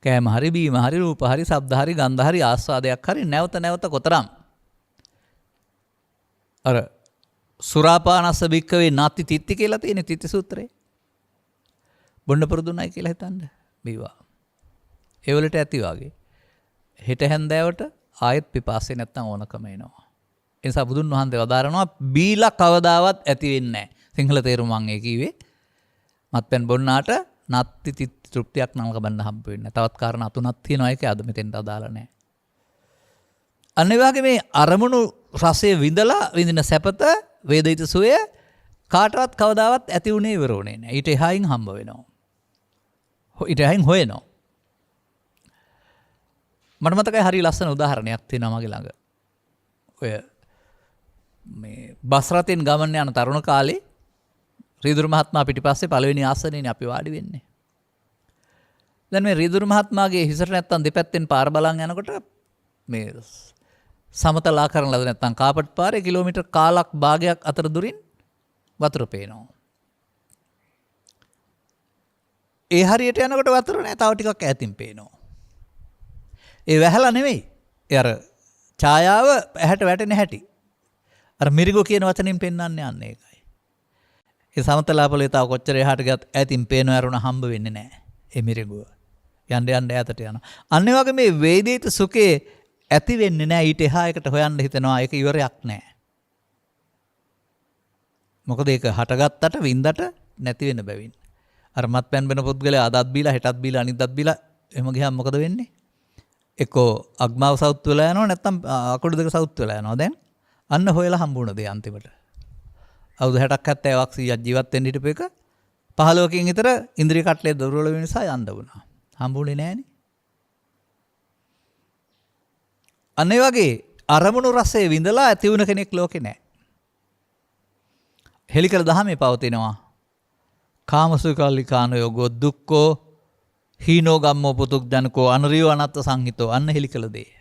කෑම හරි, බීම හරි, රූප හරි, ශබ්ද හරි, ගන්ධ හරි, ආස්වාදයක් හරි නැවත නැවත කොතරම් අර සුරාපානස්ස භික්කවේ නාති තිත්ති කියලා තියෙන තිත්ති සූත්‍රේ. බොන්න පුරුදුණයි කියලා හිතන්න. බීවා. ඒ වලට ඇති වාගේ. හෙට හැන්දෑවට ආයෙත් පිපාසය නැත්තම් ඕනකම එනවා. ඒ නිසා බුදුන් වහන්සේ වදාරනවා බීලා කවදාවත් ඇති වෙන්නේ නැහැ. සිංහල තේරුම මම ඒ කිව්වේ. මත්පැන් බොන්නාට නත්ති තිත්ති තෘප්තියක් නමක බන්න හම්බ වෙන්නේ නැහැ. තවත් කාරණා තුනක් තියෙනවා ඒකේ අද මෙතෙන්ට අදාළ නැහැ. අන්න ඒ වගේ මේ අරමුණු රසය විඳින සැපත වේදිත සුවය කාටවත් කවදාවත් ඇති උනේ ඉවර උනේ නැහැ. ඊට එහායින් හම්බ වෙනවා. ඊට එහායින් හොයනවා. මට මතකයි හරි ලස්සන උදාහරණයක් තියෙනවා මගේ ළඟ. ඔය මේ බස් රථෙන් ගමන් යන තරුණ කාලේ රීදුරු මහත්මයා පිටිපස්සේ පළවෙනි ආසනේනේ අපි වාඩි වෙන්නේ. දැන් මේ රීදුරු මහත්මයාගේ හිසට නැත්තම් දෙපැත්තෙන් පාර බලන් යනකොට මේ සමතලා කරන ලද නැත්තම් කාපට් පාරේ කිලෝමීටර් කාලක් භාගයක් අතර දුරින් වතුර පේනවා. ඒ හරියට යනකොට වතුර නෑ, තව ටිකක් ඈතින් පේනවා. ඒ වැහලා නෙවෙයි. ඒ අර ඡායාව ඇහැට වැටෙන හැටි. අර මිරිගෝ කියන වචنين පෙන්වන්නේ යන්නේ ඒකයි. ඒ සමතලාපලේ තව කොච්චර එහාට ගියත් ඈතින් පේන ඇරුණ හම්බ වෙන්නේ නැහැ. ඒ මිරිගුව. යන්න ඈතට යනවා. අන්න ඒ වගේ මේ වේදිත සුඛේ ඇති වෙන්නේ නැහැ. ඊට එහා එකට හොයන්න හිතනවා. ඒක ඉවරයක් නැහැ. මොකද ඒක හටගත්තට වින්දට නැති වෙන බැවින්. අර මත්පැන් වෙන පුද්ගලයා අදත් බීලා හෙටත් බීලා අනිද්දත් බීලා එහෙම ගියාම මොකද වෙන්නේ? එක්කෝ අග්මාව සවුත් වෙලා යනවා නැත්නම් අකුඩු දෙක සවුත් වෙලා යනවා. දැන් අන්න හොයලා හම්බුණ දේ අන්තිමට. අවුරුදු 60ක් 70ක් 100ක් ජීවත් වෙන්න හිටපු එක 15කින් විතර ඉන්ද්‍රිය කට්ලේ දුර්වල වෙන නිසා යන්න වුණා. හම්බුනේ නෑනේ. අන්න ඒ වගේ අරමුණු රසයේ විඳලා ඇති වුණ කෙනෙක් ලෝකේ නෑ. හෙලිකල දහමේ පවතිනවා. කාමසුකල්ලිකාන යෝගෝ දුක්ඛෝ හීනෝ ගම්මෝ පුතුක්ජනකෝ අනරියෝ අනත්ත සංහිතෝ. අන්න හෙලිකල දේ.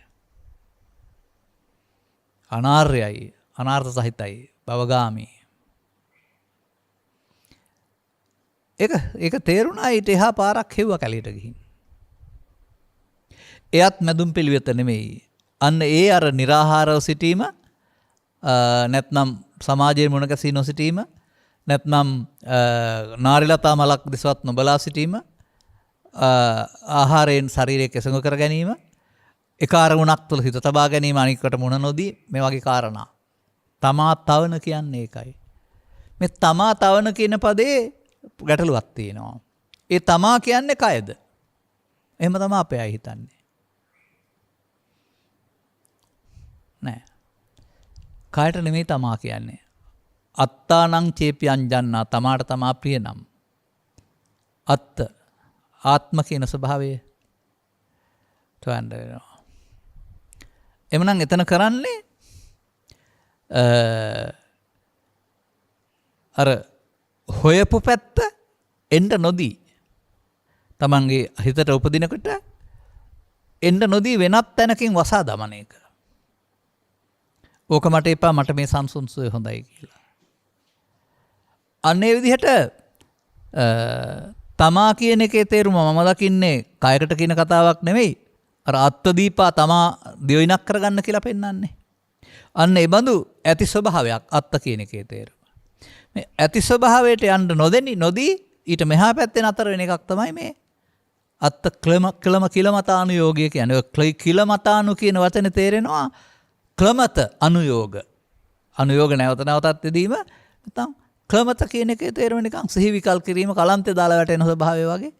අනාර්යයි, අනාර්ථ සහිතයි, භවගාමී. ඒක තේරුණා. ඊට එහා පාරක් හෙව්වා කැලේට ගිහින්. එයත් මැදුම් පිළිවෙත නෙමෙයි. අන්න ඒ අර निराහාරව සිටීම, නැත්නම් සමාජයේ මුණ ගැසී නොසිටීම, නැත්නම් නාරිලතා මලක් දිසවත් නොබලා සිටීම, ආහාරයෙන් ශරීරය කෙසඟ කර ගැනීම, එක අරමුණක් තුළ හිත තබා ගැනීම, අනිකට මුණ නොදී මේ වගේ කාරණා. තමා තවන කියන්නේ ඒකයි. මේ තමා තවන කියන පදේ ගැටලුවක් තියෙනවා. ඒ තමා කියන්නේ කයද? එහෙම තමයි අපේ අය හිතන්නේ. නෑ. කයට නෙමෙයි තමා කියන්නේ. අත්තානං චේපි අංජන්නා තමාට තමා ප්‍රිය නම්. අත්ත ආත්ම කියන ස්වභාවය තවන්න වෙනවා. එමනම් එතන කරන්නේ අර හොයපු පැත්ත එන්න නොදී තමන්ගේ හිතට උපදිනකොට එන්න නොදී වෙනත් තැනකින් වසා දමන එක. ඕක මට එපා මට මේ සංසුන් සුවය හොඳයි කියලා. අන්නේ විදිහට තමා කියන එකේ තේරුම මම දකින්නේ කයකට කියන කතාවක් නෙවෙයි. අර අත්දීපා තමා දියුණක් කරගන්න කියලා පෙන්වන්නේ. අන්න ඒ බඳු ඇති ස්වභාවයක් අත්ත කියන එකේ තේරුම. මේ ඇති ස්වභාවයට යන්න නොදී ඊට මෙහා පැත්තේ නතර වෙන එකක් තමයි මේ අත්ත කිලමතානුයෝගය කියන්නේ. කිලමතානු කියන වචනේ තේරෙනවා ක්ලමත අනුයෝග. අනුයෝග නැවත නැවතත් දෙදීම නැත්නම් ක්ලමත කියන එකේ තේරුම නිකන් සිහි විකල් කිරීම කලන්තේ දාලා වැටෙන ස්වභාවය වගේ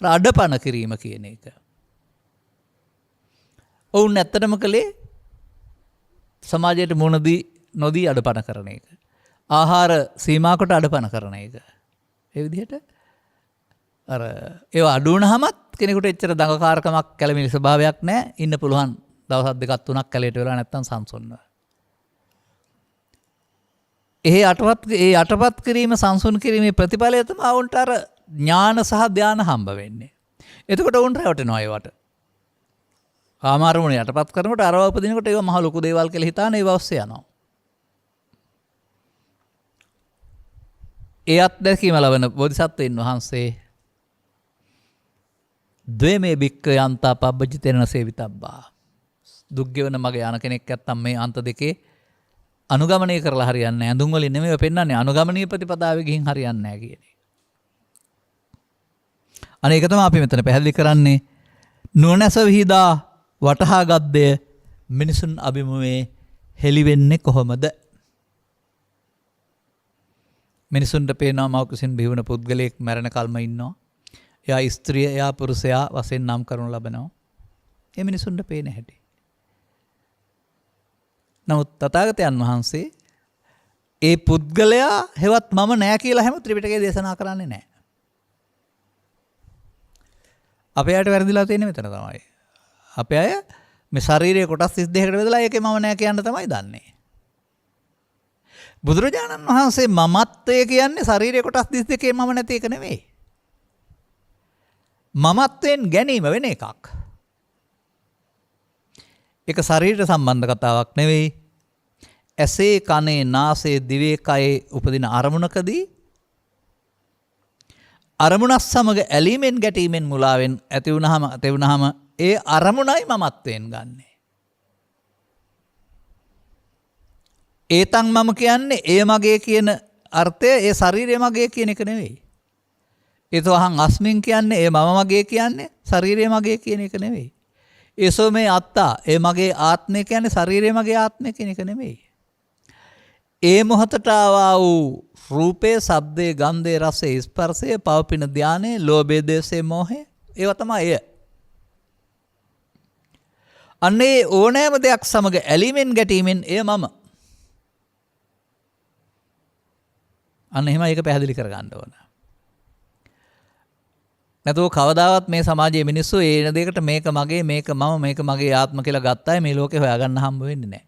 අඩපණ කිරීම කියන එක. ඔවුන් ඇත්තටම කළේ සමාජයට මුණ නොදී අඩපණ කරන එක. ආහාර සීමා කොට අඩපණ කරන එක. ඒ විදිහට අර ඒව අඩු වුණාමත් කෙනෙකුට එච්චර දඟකාරකමක් කැළමිලි ස්වභාවයක් නැහැ. ඉන්න පුළුවන් දවස් දෙකක් තුනක් කැලේට වෙලා නැත්තම් සංසොන්ව. ඒ යටපත් කිරීම සංසුන් කිරීමේ ප්‍රතිඵලය තමයි වුන්ට අර ඥාන සහ ධාන හම්බ වෙන්නේ. එතකොට වුන් රැවටෙනවා ඒවට. කාමාරමුණ යටපත් කරනකොට අරව උපදිනකොට ඒව මහ ලොකු දේවල් කියලා හිතාන ඒව ඔස්සේ යනවා. ඒ අත්දැකීම ලබන බෝධිසත්වයන් වහන්සේ ද්වේමේ බික්ක යන්තා පබ්බජිතේන සේවිතබ්බා. දුක් ගෙවන මගේ යන කෙනෙක් නැත්තම් මේ අන්ත දෙකේ අනුගමනය කරලා හරියන්නේ නැහැ. අඳුන් වලින් නෙමෙයි පෙන්වන්නේ අනුගමනීය ප්‍රතිපදාවේ ගිහින් හරියන්නේ නැහැ කියන එක. අනේ ඒක තමයි අපි මෙතන පැහැදිලි කරන්නේ. නුවණැස විහිදා වටහා ගද්දය මිනිසුන් අභිමුවේ හෙළි වෙන්නේ කොහොමද? මිනිසුන්ට පේනවා මව කුසින් බිහිවුණ පුද්ගලයෙක් මැරෙන කල්ම ඉන්නවා. එයා ස්ත්‍රිය, එයා පුරුෂයා වශයෙන් නම් කරනු ලබනවා. ඒ මිනිසුන්ට පේන හැටි. නමුත් තථාගතයන් වහන්සේ ඒ පුද්ගලයා හෙවත් මම නෑ කියලා හැම ත්‍රිපිටකයේ දේශනා කරන්නේ නෑ. අපේ අයට වැරදිලා තියෙන්නේ මෙතන තමයි. අපේ අය මේ ශාරීරික කොටස් 32කට බෙදලා ඒකේ මම නෑ කියන්න තමයි දන්නේ. බුදුරජාණන් වහන්සේ මමත්වය කියන්නේ ශාරීරික කොටස් 32කේ මම නැති එක නෙවෙයි. මමත්වෙන් ගැනීම වෙන එකක්. ඒක ශරීරයට සම්බන්ධ කතාවක් නෙවෙයි. ඇසේ කනේ නාසයේ දිවේ කයේ උපදින අරමුණකදී අරමුණක් සමග ඇලීමෙන් ගැටීමෙන් මුලාවෙන් ඇති වුනහම ඒ අරමුණයි මමත්වයෙන් ගන්නෙ. ඒතන් මම කියන්නේ ඒ මගේ කියන අර්ථය ඒ ශරීරය මගේ කියන එක නෙවෙයි. ඒතවහන් අස්මින් කියන්නේ ඒ මම මගේ කියන්නේ ශරීරය මගේ කියන එක නෙවෙයි. ඒසෝ මේ අත්තා ඒ මගේ ආත්මය කියන්නේ ශරීරය මගේ ආත්මය කියන එක නෙවෙයි. ඒ මොහොතට ආවා වූ රූපේ, ශබ්දේ, ගන්ධේ, රසේ, ස්පර්ශේ, පවපින ධානයේ, ලෝභය, දේශේ, මෝහය ඒවා තමයි එය. අන්නේ ඕනෑම දෙයක් සමග ඇලීමෙන් ගැටීමෙන් එය මම. අන්න එහෙම ඒක පැහැදිලි කරගන්න ඕන. නැතුව කවදාවත් මේ සමාජයේ මිනිස්සු ඒ දෙයකට මේක මගේ, මේක මම, මේක මගේ ආත්ම කියලා ගත්තාම මේ ලෝකේ හොයාගන්න හම්බ වෙන්නේ නැහැ.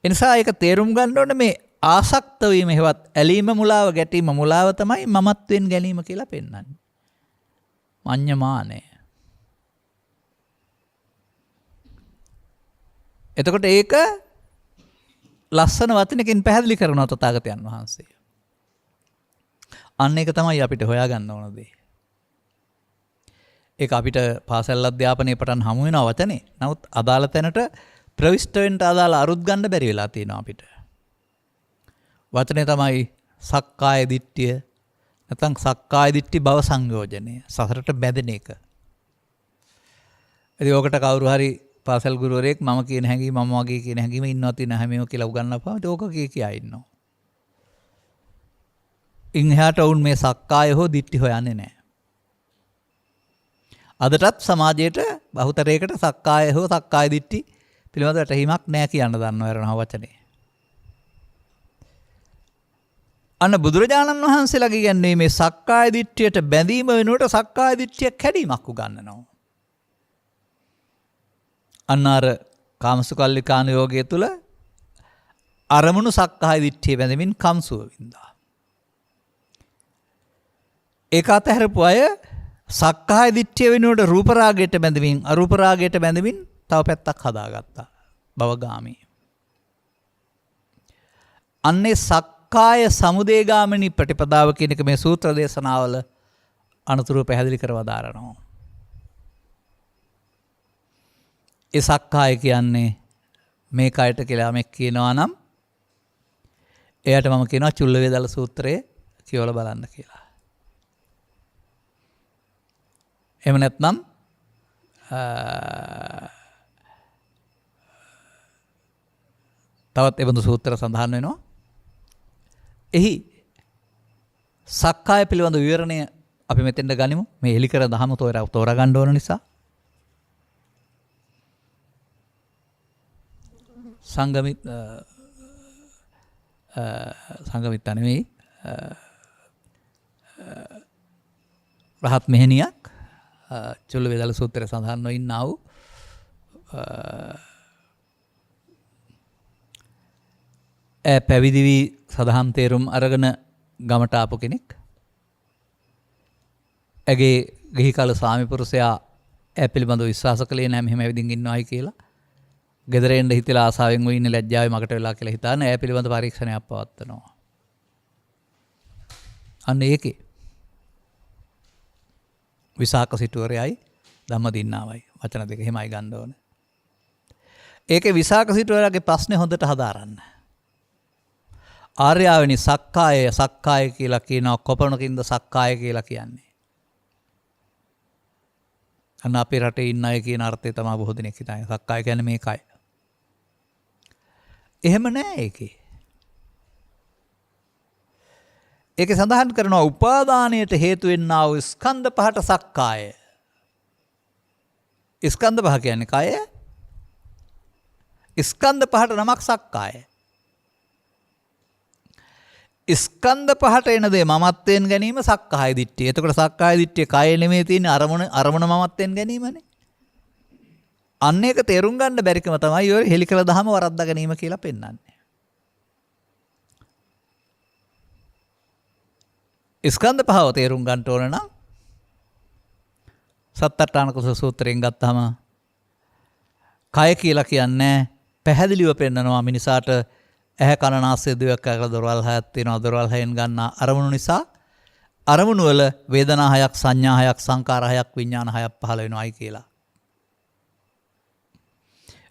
ඒ නිසා ඒක තේරුම් ගන්න ඕනේ මේ ආසක්ත වීම හේවත් ඇලීම මුලාව ගැටීම මුලාව තමයි මමත්වෙන් ගැනීම කියලා පෙන්වන්නේ. මඤ්ඤමානය. එතකොට ඒක ලස්සන වචනකින් පැහැදිලි කරනවා තථාගතයන් වහන්සේ. අන්න ඒක තමයි අපිට හොයාගන්න ඕන දේ. ඒක අපිට පාසල් අධ්‍යාපනයේ පටන් හමු වෙන වචනේ. නමුත් අදාළ තැනට ප්‍රවිෂ්ඨ වෙන්න අදාළ අරුත් ගන්න බැරි වෙලා තියෙනවා අපිට. වචනේ තමයි සක්කාය දිට්ඨිය. නැත්නම් සක්කාය දිට්ඨි භව සංයෝජනය. සසරට බැඳෙන එක. ඉතින් ඔකට කවුරු හරි පාසල් ගුරුවරයෙක් මම කියන හැඟීම මම වගේ කියන හැඟීම ඉන්නවත් නැහැමම කියලා උගන්වපුවාම ඕක කියා ඉන්නවා. ඉන්හාට ඔවුන් මේ සක්කාය හෝ දිට්ටි හොයන්නේ නැහැ. අදටත් සමාජයට බහුතරයකට සක්කාය හෝ සක්කාය දිට්ටි පිළිබඳ වැටහීමක් නැහැ කියන්න දන්නවරනවා වචනේ. අන්න බුදුරජාණන් වහන්සේලාගේ කියන්නේ මේ සක්කාය දිට්ඨියට බැඳීම වෙනුවට සක්කාය දිට්ඨිය කැඩීමක් උගන්වනවා. අන්න අර කාමසුකල්ලිකාන යෝගය තුල අරමුණු සක්කාය දිට්ඨිය බැඳෙමින් කම්සුව වින්දා. ඒක අතහැරපු අය සක්කාය දිට්ඨිය වෙනුවට රූප රාගයට බැඳෙමින් අරූප රාගයට බැඳෙමින් තව පැත්තක් හදාගත්තා. භවගාමී. අන්නේ සක්කාය සමුදේගාමිනී ප්‍රතිපදාව කියන එක මේ සූත්‍ර දේශනාවල අනුතුරු පැහැදිලි කරව දාරනවා. ඒ සක්කාය කියන්නේ මේ කයට කියලා මෙක් කියනවා නම් එයාට මම කියනවා චුල්ල වේදල සූත්‍රයේ කියවලා බලන්න කියලා. එහෙම නැත්නම් තවත් එබඳු සූත්‍ර සඳහන් වෙනවා. එහි සක්කාය පිළිබඳ විවරණය අපි මෙතෙන්ට ගනිමු. මේ එලි කර දහම තෝරා ගන්න ඕන නිසා. සංගමිත්ත නෙවෙයි රහත් මෙහෙණියක් චුල්ල වේදල සූත්‍රය සඳහන් වෙන්නා වූ පැවිදි වී සදහම් තේරුම් අරගෙන ගමට ආපු කෙනෙක්. ඇගේ ගිහි කල ස්වාමි පුරුෂයා ඈ පිළිබඳව විශ්වාස කළේ නැහැ මෙහෙම ඇවිදින් ඉන්නවයි කියලා. ගෙදර එන්න හිතලා ආසාවෙන් වෙ ඉන්නේ ලැජ්ජාවේ මකට වෙලා කියලා හිතාන ඈ පිළිබඳ පරීක්ෂණයක් පවත්වනවා. අන්න ඒකේ විසාක සිටුවරයයි ධම්මදින්නාවයි වචන දෙක එහෙමයි ගන්න ඕන. ඒකේ විසාක සිටුවරයාගේ ප්‍රශ්නේ හොඳට හදාරන්න. ආර්යාවනි සක්කාය කියලා කියනවා කොපමණකින්ද සක්කාය කියලා කියන්නේ. අන්න අපේ රටේ ඉන්න අය කියන අර්ථය තමයි බොහෝ දෙනෙක් හිතන්නේ. සක්කාය කියන්නේ මේකයි. එහෙම නෑ ඒකේ. ඒකේ සඳහන් කරනවා උපාදානයට හේතු වෙන්නා වූ ස්කන්ධ පහට සක්කාය. ස්කන්ධ පහ කියන්නේ කය. ස්කන්ධ පහට නමක් සක්කාය. ස්කන්ධ පහට එන දේ මමත්වයෙන් ගැනීම සක්කාය දිට්ඨිය. එතකොට සක්කාය දිට්ඨිය කය නෙමෙයි තියෙන්නේ අරමුණ මමත්වයෙන් ගැනීමනේ. අන්න ඒක තේරුම් ගන්න බැරිකම තමයි ඔය හෙලි කළ දහම වරද්දා ගැනීම කියලා පෙන්වන්නේ. ස්කන්ධ පහව තේරුම් ගන්න ඕන නම් සත්තට්ඨාන කුසල සූත්‍රයෙන් ගත්තාම කය කියලා කියන්නේ පැහැදිලිව පෙන්නනවා මිනිසාට ඇහැ කන නාසය දිව කය දොරවල් හයක් තියෙනවා. දොරවල් හයෙන් ගන්න අරමුණු නිසා අරමුණු වල වේදනා හයක් සංඥා හයක් සංකාර හයක් විඥාන හයක් පහළ වෙනවායි කියලා.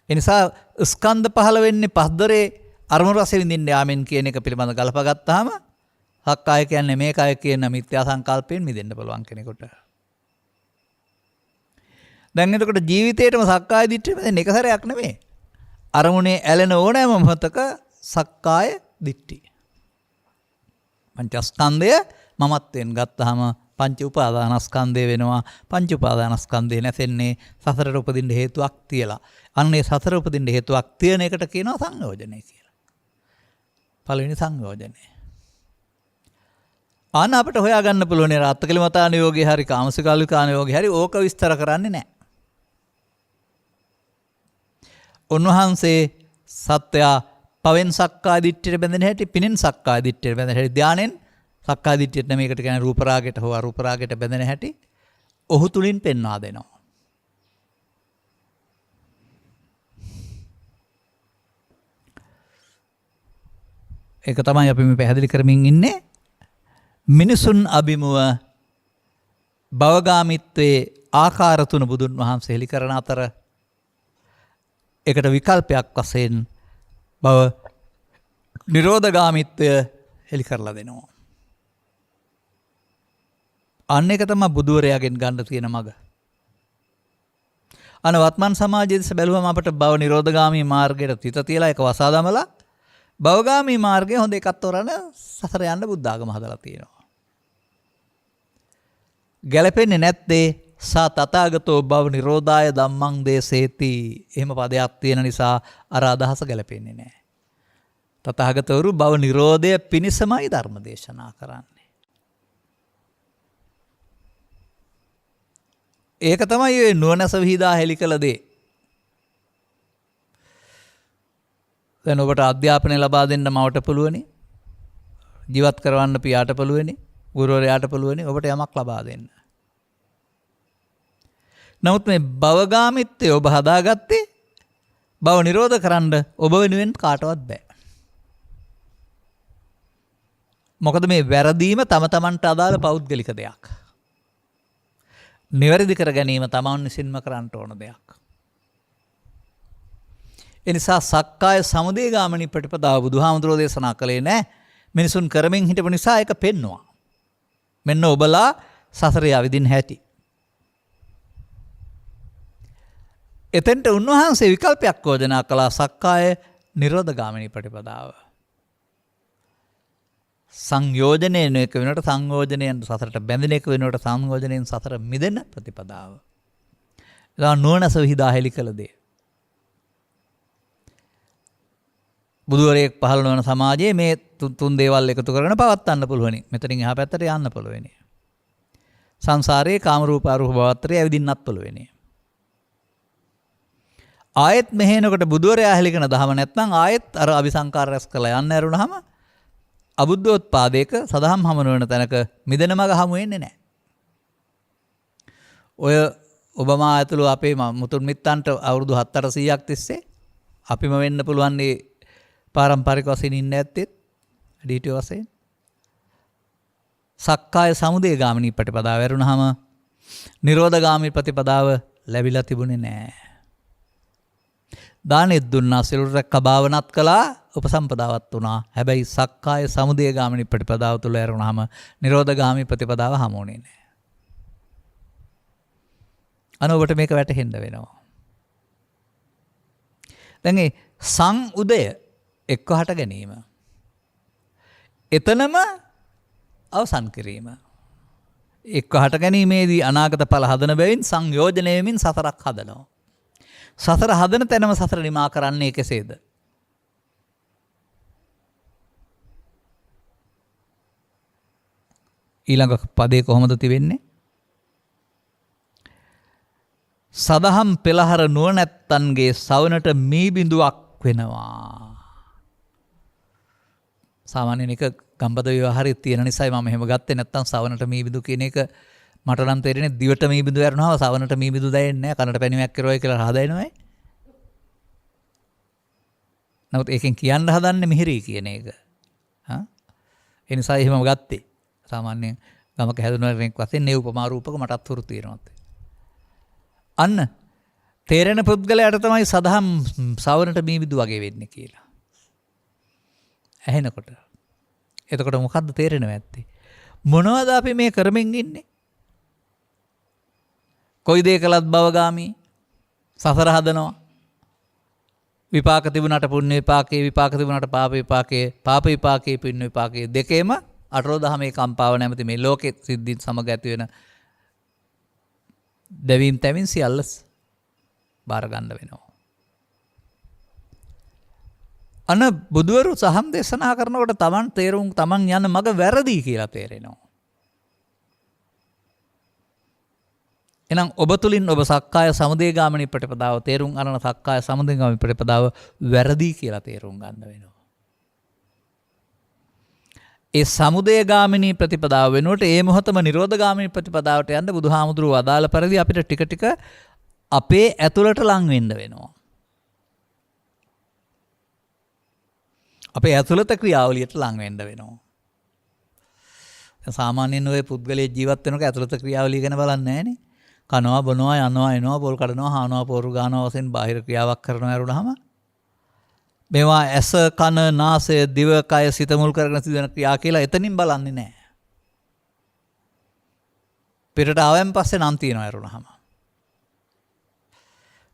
ඒ නිසා ස්කන්ධ පහළ වෙන්නේ පස්දරේ අරමුණු රස විඳින්න යාමෙන් කියන එක පිළිබඳ ගලපා ගත්තාම සක්කාය කියන්නේ මේකයි කියන මිත්‍යා සංකල්පයෙන් මිදෙන්න පුළුවන් කෙනෙකුට. දැන් එතකොට ජීවිතේටම සක්කාය දිට්ඨිය මෙතන එක සැරයක් නෙමෙයි. අරමුණේ ඇලෙන ඕනෑම මොහොතක සක්කාය දිට්ඨිය. පංචස්කන්ධය මමත්වෙන් ගත්තාම පංච උපාදානස්කන්ධය වෙනවා. පංච උපාදානස්කන්ධය නැසෙන්නේ සසරට උපදින්න හේතුවක් තියලා. අන්නේ සසර උපදින්න හේතුවක් තියෙන එකට කියනවා සංයෝජනය කියලා. පළවෙනි සංයෝජනය. ආන අපිට හොයාගන්න පුළුවන් රාත්තකලිමතාන යෝගේ හරි කාමසිකාලිකාන යෝගේ හරි ඕක විස්තර කරන්නේ නැහැ. උන්වහන්සේ සත්‍යය පවෙන් සක්කාය දිට්ඨියට බැඳෙන හැටි පිනෙන් සක්කාය දිට්ඨියට බැඳෙන හැටි ධානයෙන් සක්කාය දිට්ඨියට මේකට කියන්නේ රූප රාගයට හෝ අරූප රාගයට බැඳෙන හැටි ඔහු තුලින් පෙන්වා දෙනවා. ඒක තමයි අපි මේ පැහැදිලි කරමින් ඉන්නේ. මිනිසුන් අභිමුව භවගාමිත්වයේ ආකාර තුන බුදුන් වහන්සේ හෙළි කරන අතර එකට විකල්පයක් වශයෙන් භව නිරෝධගාමිත්වය හෙළි කරලා දෙනවා. අන්න එක තමයි බුදුවරයාගෙන් ගන්න තියෙන මඟ. වත්මන් සමාජයේ බැලුවම අපට භව නිරෝධගාමී මාර්ගයට තිත තියලා ඒක වසා දමලා භවගාමී මාර්ගයේ හොඳ එකක් තෝරන සසර යන්න බුද්ධ ආගම හදලා තියෙනවා. ගැලපෙන්නේ නැත්තේ සා තථාගතෝ භව නිරෝධාය ධම්මං දේසේති. එහෙම පදයක් තියෙන නිසා අර අදහස ගැලපෙන්නේ නැහැ. තථාගතවරු භව නිරෝධය පිණිසමයි ධර්ම දේශනා කරන්නේ. ඒක තමයි ඔය නුවණැස විහිදා හෙළි කළ දේ. දැන් ඔබට අධ්‍යාපනය ලබා දෙන්න මවට පුළුවනි. ජීවත් කරවන්න පියාට පුළුවනි. ගුරුවරයාට පුළුවනි ඔබට යමක් ලබා දෙන්න. නමුත් මේ භවගාමිත්වය ඔබ හදාගත්තේ භව නිරෝධ කරන්න ඔබ වෙනුවෙන් කාටවත් බෑ. මොකද මේ වැරදීම තම තමන්ට අදාළ පෞද්ගලික දෙයක්. නිවැරදි කර ගැනීම තමන් විසින්ම කරන්න ඕන දෙයක්. එනිසා සක්කාය සමුදය ගාමිනී ප්‍රතිපදාව බුදුහාමුදුරෝ දේශනා කළේ නෑ. මිනිසුන් කරමින් හිටපු නිසා ඒක පෙන්නවා. මෙන්න ඔබලා සසරේ අවදින් හැටි. එතෙන්ට උන්වහන්සේ විකල්පයක් යෝජනා කළා සක්කාය නිරෝධ ගාමිනී ප්‍රතිපදාව. සංයෝජනයෙන් එක වෙනකොට සංයෝජනයෙන් සසරට බැඳෙන එක වෙනකොට සංයෝජනයෙන් සසර මිදෙන ප්‍රතිපදාව. ඒක නුවණැස විහිදා හෙළි කළ දේ. බුදුවරයෙක් පහළ නොවන සමාජයේ මේ තුන් දේවල් එකතු කරගෙන පවත්වන්න පුළුවනි. මෙතනින් එහා පැත්තට යන්න පුළුවනි. සංසාරයේ කාම රූප අරූප භවත්‍රය ඇවිදින්නත් පුළුවනි. ආයෙත් මෙහෙනකොට බුදුවරයා හෙළිකන දහම නැත්නම් ආයෙත් අර අபிසංකාර රැස් කළා යන්න ඇරුණාම අබුද්ධෝත්පාදයක සදහම් හමු නොවන තැනක මිදෙන මග හමු වෙන්නේ නැහැ. ඔය ඔබමා ඇතුළු අපේ මුතුන් මිත්තන්ට අවුරුදු 700ක් තිස්සේ අපිම වෙන්න පුළුවන් මේ පාරම්පරික වශයෙන් ඉන්න ඇත්තෙත් ඩීටි වශයෙන් සක්කාය සමුදය ගාමිනී ප්‍රතිපදාව වැරුණාම නිරෝධ ගාමිනී ප්‍රතිපදාව ලැබිලා තිබුණේ නැහැ. දානෙත් දුන්නා සිරුර රැක්ක භාවනාත් කළා උපසම්පදාවත් වුණා. හැබැයි සක්කාය සමුදය ගාමිනී ප්‍රතිපදාව තුල ඇරුණාම නිරෝධ ගාමිනී ප්‍රතිපදාව හමුුනේ නැහැ. අනෝබට මේක වැටහෙන්න වෙනවා. දැන් මේ සංඋදය එක්ක හට ගැනීම. එතනම අවසන් කිරීම. එක්ක හට ගැනීමේදී අනාගත ඵල හදන බැවින් සංයෝජනයමින් සතරක් හදනවා. සතර හදන තැනම සතර නිමා කරන්නේ කෙසේද? ඊළඟ පදේ කොහොමද තිබෙන්නේ? සදහම් පෙළහර නුවණැත්තන්ගේ සවනට මී බිඳුවක් වෙනවා. සාමාන්‍යයෙන් එක ගම්බද ව්‍යවහාරයේ තියෙන නිසායි මම එහෙම ගත්තේ. නැත්තම් සවනට මී බිඳු කියන එක මට නම් තේරෙන්නේ දිවට මී බිඳු යරනවා සවනට මී බිඳු දැනෙන්නේ නැහැ. කනට පැණිමක් කරවයි කියලා හදාිනවයි. නමුත් ඒකෙන් කියන්න හදන්නේ මිහිරි කියන එක. ඒ නිසා එහෙමම ගත්තේ. සාමාන්‍යයෙන් ගමක හැදුන කෙනෙක් වශයෙන් මේ උපමා රූපක මටත් හුරු තියෙනවා. අන්න තේරෙන පුද්ගලයාට තමයි සදහම් සවනට මී බිඳු වගේ වෙන්නේ කියලා. ඇහෙනකොට. එතකොට මොකද්ද තේරෙනව ඇත්තේ? මොනවද අපි මේ කරමින් ඉන්නේ? කොයි දේ කළත් භවගාමී සසර හදනවා. විපාක තිබුණාට පුණ්‍ය විපාකේ, විපාක තිබුණාට පාප විපාකේ, පාප විපාකේ පුණ්‍ය විපාකේ දෙකේම අටලොදහමේ කම්පාව නැමැති මේ ලෝකෙ සිද්ධින් සමග ඇති වෙන දැවීම් තැවීම් සියල්ල බාර ගන්න වෙනවා. අන බුදුවරු සහම් දේශනා කරනකොට තමන් යන මග වැරදි කියලා තේරෙනවා. එහෙනම් ඔබ තුලින් ඔබ සක්කාය සමුදය ගාමිනී ප්‍රතිපදාව තේරුම් අරන සක්කාය සමුදය ගාමිනී ප්‍රතිපදාව වැරදි කියලා තේරුම් ගන්න වෙනවා. ඒ සමුදය ගාමිනී ප්‍රතිපදාව වෙනුවට ඒ මොහොතම නිරෝධ ගාමිනී ප්‍රතිපදාවට යන්න බුදුහාමුදුරුවෝ අදාළ පරිදි අපිට ටික ටික අපේ ඇතුළට ලං වෙන්න වෙනවා. අපේ ඇතුළත ක්‍රියාවලියට ලං වෙන්න වෙනවා. සාමාන්‍යයෙන් ඔය පුද්ගලයේ ජීවත් වෙනකොට ඇතුළත ක්‍රියාවලිය ගැන බලන්නේ නැහනේ. කනවා බොනවා යනවා එනවා පොල් කඩනවා හානවා පොරු ගන්නවා වශයෙන් බාහිර ක්‍රියාවක් කරනවා ඇරුණාම මේවා ඇස කන නාසය දිව කය සිත මුල් කරගෙන සිදුවන ක්‍රියා කියලා එතනින් බලන්නේ නැහැ. පිටට ආවෙන් පස්සේ නම් තියනවා ඇරුණාම.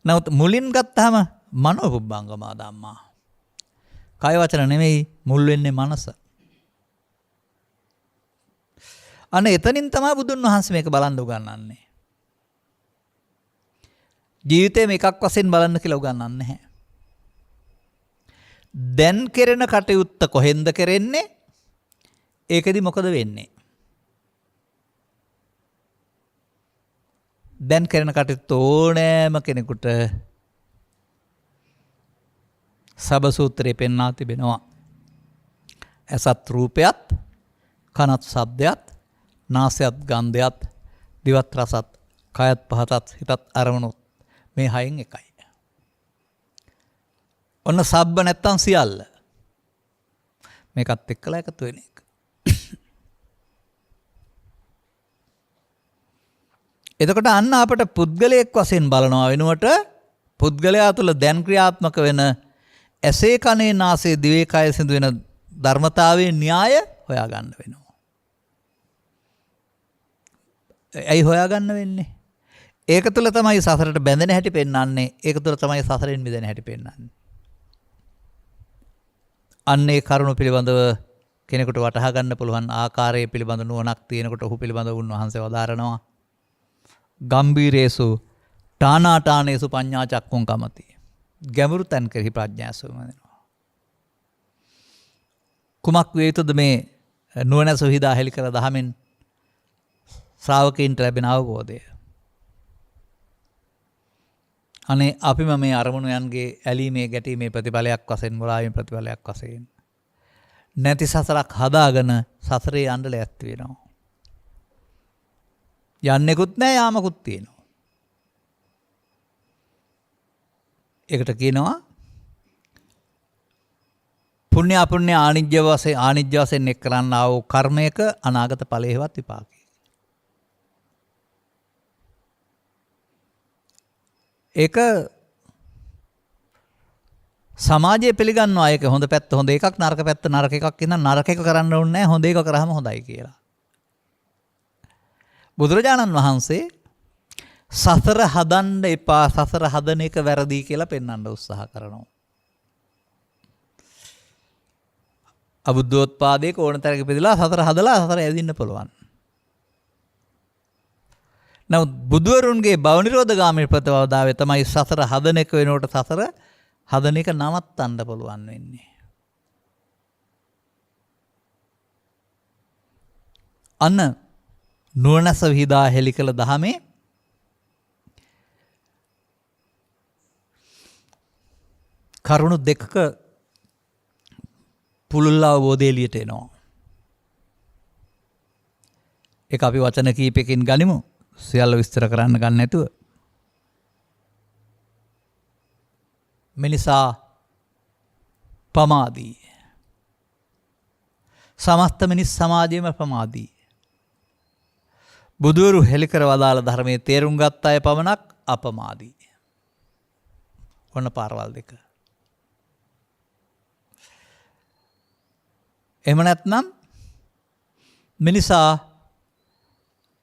නමුත් මුලින් ගත්තාම මනෝපුබ්බංගම ධම්මා කය වචන නෙමෙයි මුල් වෙන්නේ මනස. අන්න එතනින් තමයි බුදුන් වහන්සේ මේක බලන්න උගන්වන්නේ. ජීවිතේ මේකක් වශයෙන් බලන්න කියලා උගන්වන්නේ නැහැ. දැන් කෙරෙන කටයුත්ත කොහෙන්ද කෙරෙන්නේ? ඒකෙදි මොකද වෙන්නේ? දැන් කෙරෙන කටයුත්ත ඕනෑම කෙනෙකුට සබසූත්‍රයේ පෙන්වා තිබෙනවා. ඇසත් රූපයත්, කනත් ශබ්දයත්, නාසයත් ගන්ධයත්, දිවත් රසත්, කයත් පහතත්, හිතත් අරමුණුත් මේ හයෙන් එකයි. ඔන්න සබ්බ නැත්තම් සියල්ල. මේකත් එක්කලා එකතු වෙන එක. එතකොට අන්න අපට පුද්ගලයෙක් වශයෙන් බලනවා වෙනුවට පුද්ගලයා තුළ දැන් ක්‍රියාත්මක වෙන ඇසේ කනේ නාසයේ දිවේ කය සිදු වෙන ධර්මතාවයේ න්‍යාය හොයාගන්න වෙනවා. ඇයි හොයාගන්න වෙන්නේ? ඒක තුළ තමයි සසරට බැඳෙන හැටි පෙන්වන්නේ. ඒක තුළ තමයි සසරෙන් මිදෙන හැටි පෙන්වන්නේ. අන්නේ කරුණු පිළිබඳව කෙනෙකුට වටහා ගන්න පුළුවන් ආකාරයේ පිළිබඳ නුවණක් තියෙනකොට ඔහු පිළිබඳව උන්වහන්සේ වදාරනවා. ගම්බීරේසු ටානාටානේසු පඤ්ඤා චක්කුං කමති. ගැඹුරු තැන් කෙරෙහි ප්‍රඥාසුම වෙනවා. කුමක් වේ යුතුද මේ නුවණ සුහිදා හෙළි කර දහමින් ශ්‍රාවකීන්ට ලැබෙන අවබෝධය? අනේ අපිම මේ අරමුණයන්ගේ ඇලීමේ ගැටීමේ ප්‍රතිඵලයක් වශයෙන් මුලාවීමේ ප්‍රතිඵලයක් වශයෙන් නැති සසරක් හදාගෙන සසරේ යන්න ලෑස්ති වෙනවා. යන්නෙකුත් නැහැ යාමකුත් තියෙනවා. ඒකට කියනවා පුණ්‍ය අපුණ්‍ය ආනිජ්‍ය වශයෙන් එක් කරන්නා වූ කර්මයක අනාගත ඵලයේවත් විපාකය. ඒක සමාජයේ පිළිගන්නවා. ඒක හොඳ පැත්ත හොඳ එකක්, නරක පැත්ත නරක එකක් කියන නරක එක කරන්න ඕනේ නැහැ, හොඳ එක කරාම හොඳයි කියලා. බුදුරජාණන් වහන්සේ සසර හදන්න එපා, සසර හදන එක වැරදි කියලා පෙන්වන්න උත්සාහ කරනවා. අබුද්ධෝත්පාදයක ඕන තරක ඉපදලා සසර හදලා සසර ඇදින්න පුළුවන්. නමුත් බුදුවරුන්ගේ භව නිරෝධගාමී ප්‍රතිපදාවේ තමයි සසර හදන එක වෙනකොට සසර හදන එක නවත්තන්න පුළුවන් වෙන්නේ. අන්න නුවණස විහිදා හෙළි කළ දහමේ කරුණු දෙකක පුළුල් අවබෝධය එළියට එනවා. ඒක අපි වචන කීපයකින් ගනිමු. සියල්ල විස්තර කරන්න ගන්න නැතුව. මිනිසා පමාදී. සමස්ත මිනිස් සමාජයේම ප්‍රමාදී. බුදුවරු හෙළි කර වදාළ ධර්මයේ තේරුම් ගත්ත අය පමණක් අපමාදී. ඔන්න පාරවල් දෙක. එහෙම නැත්නම් මිනිසා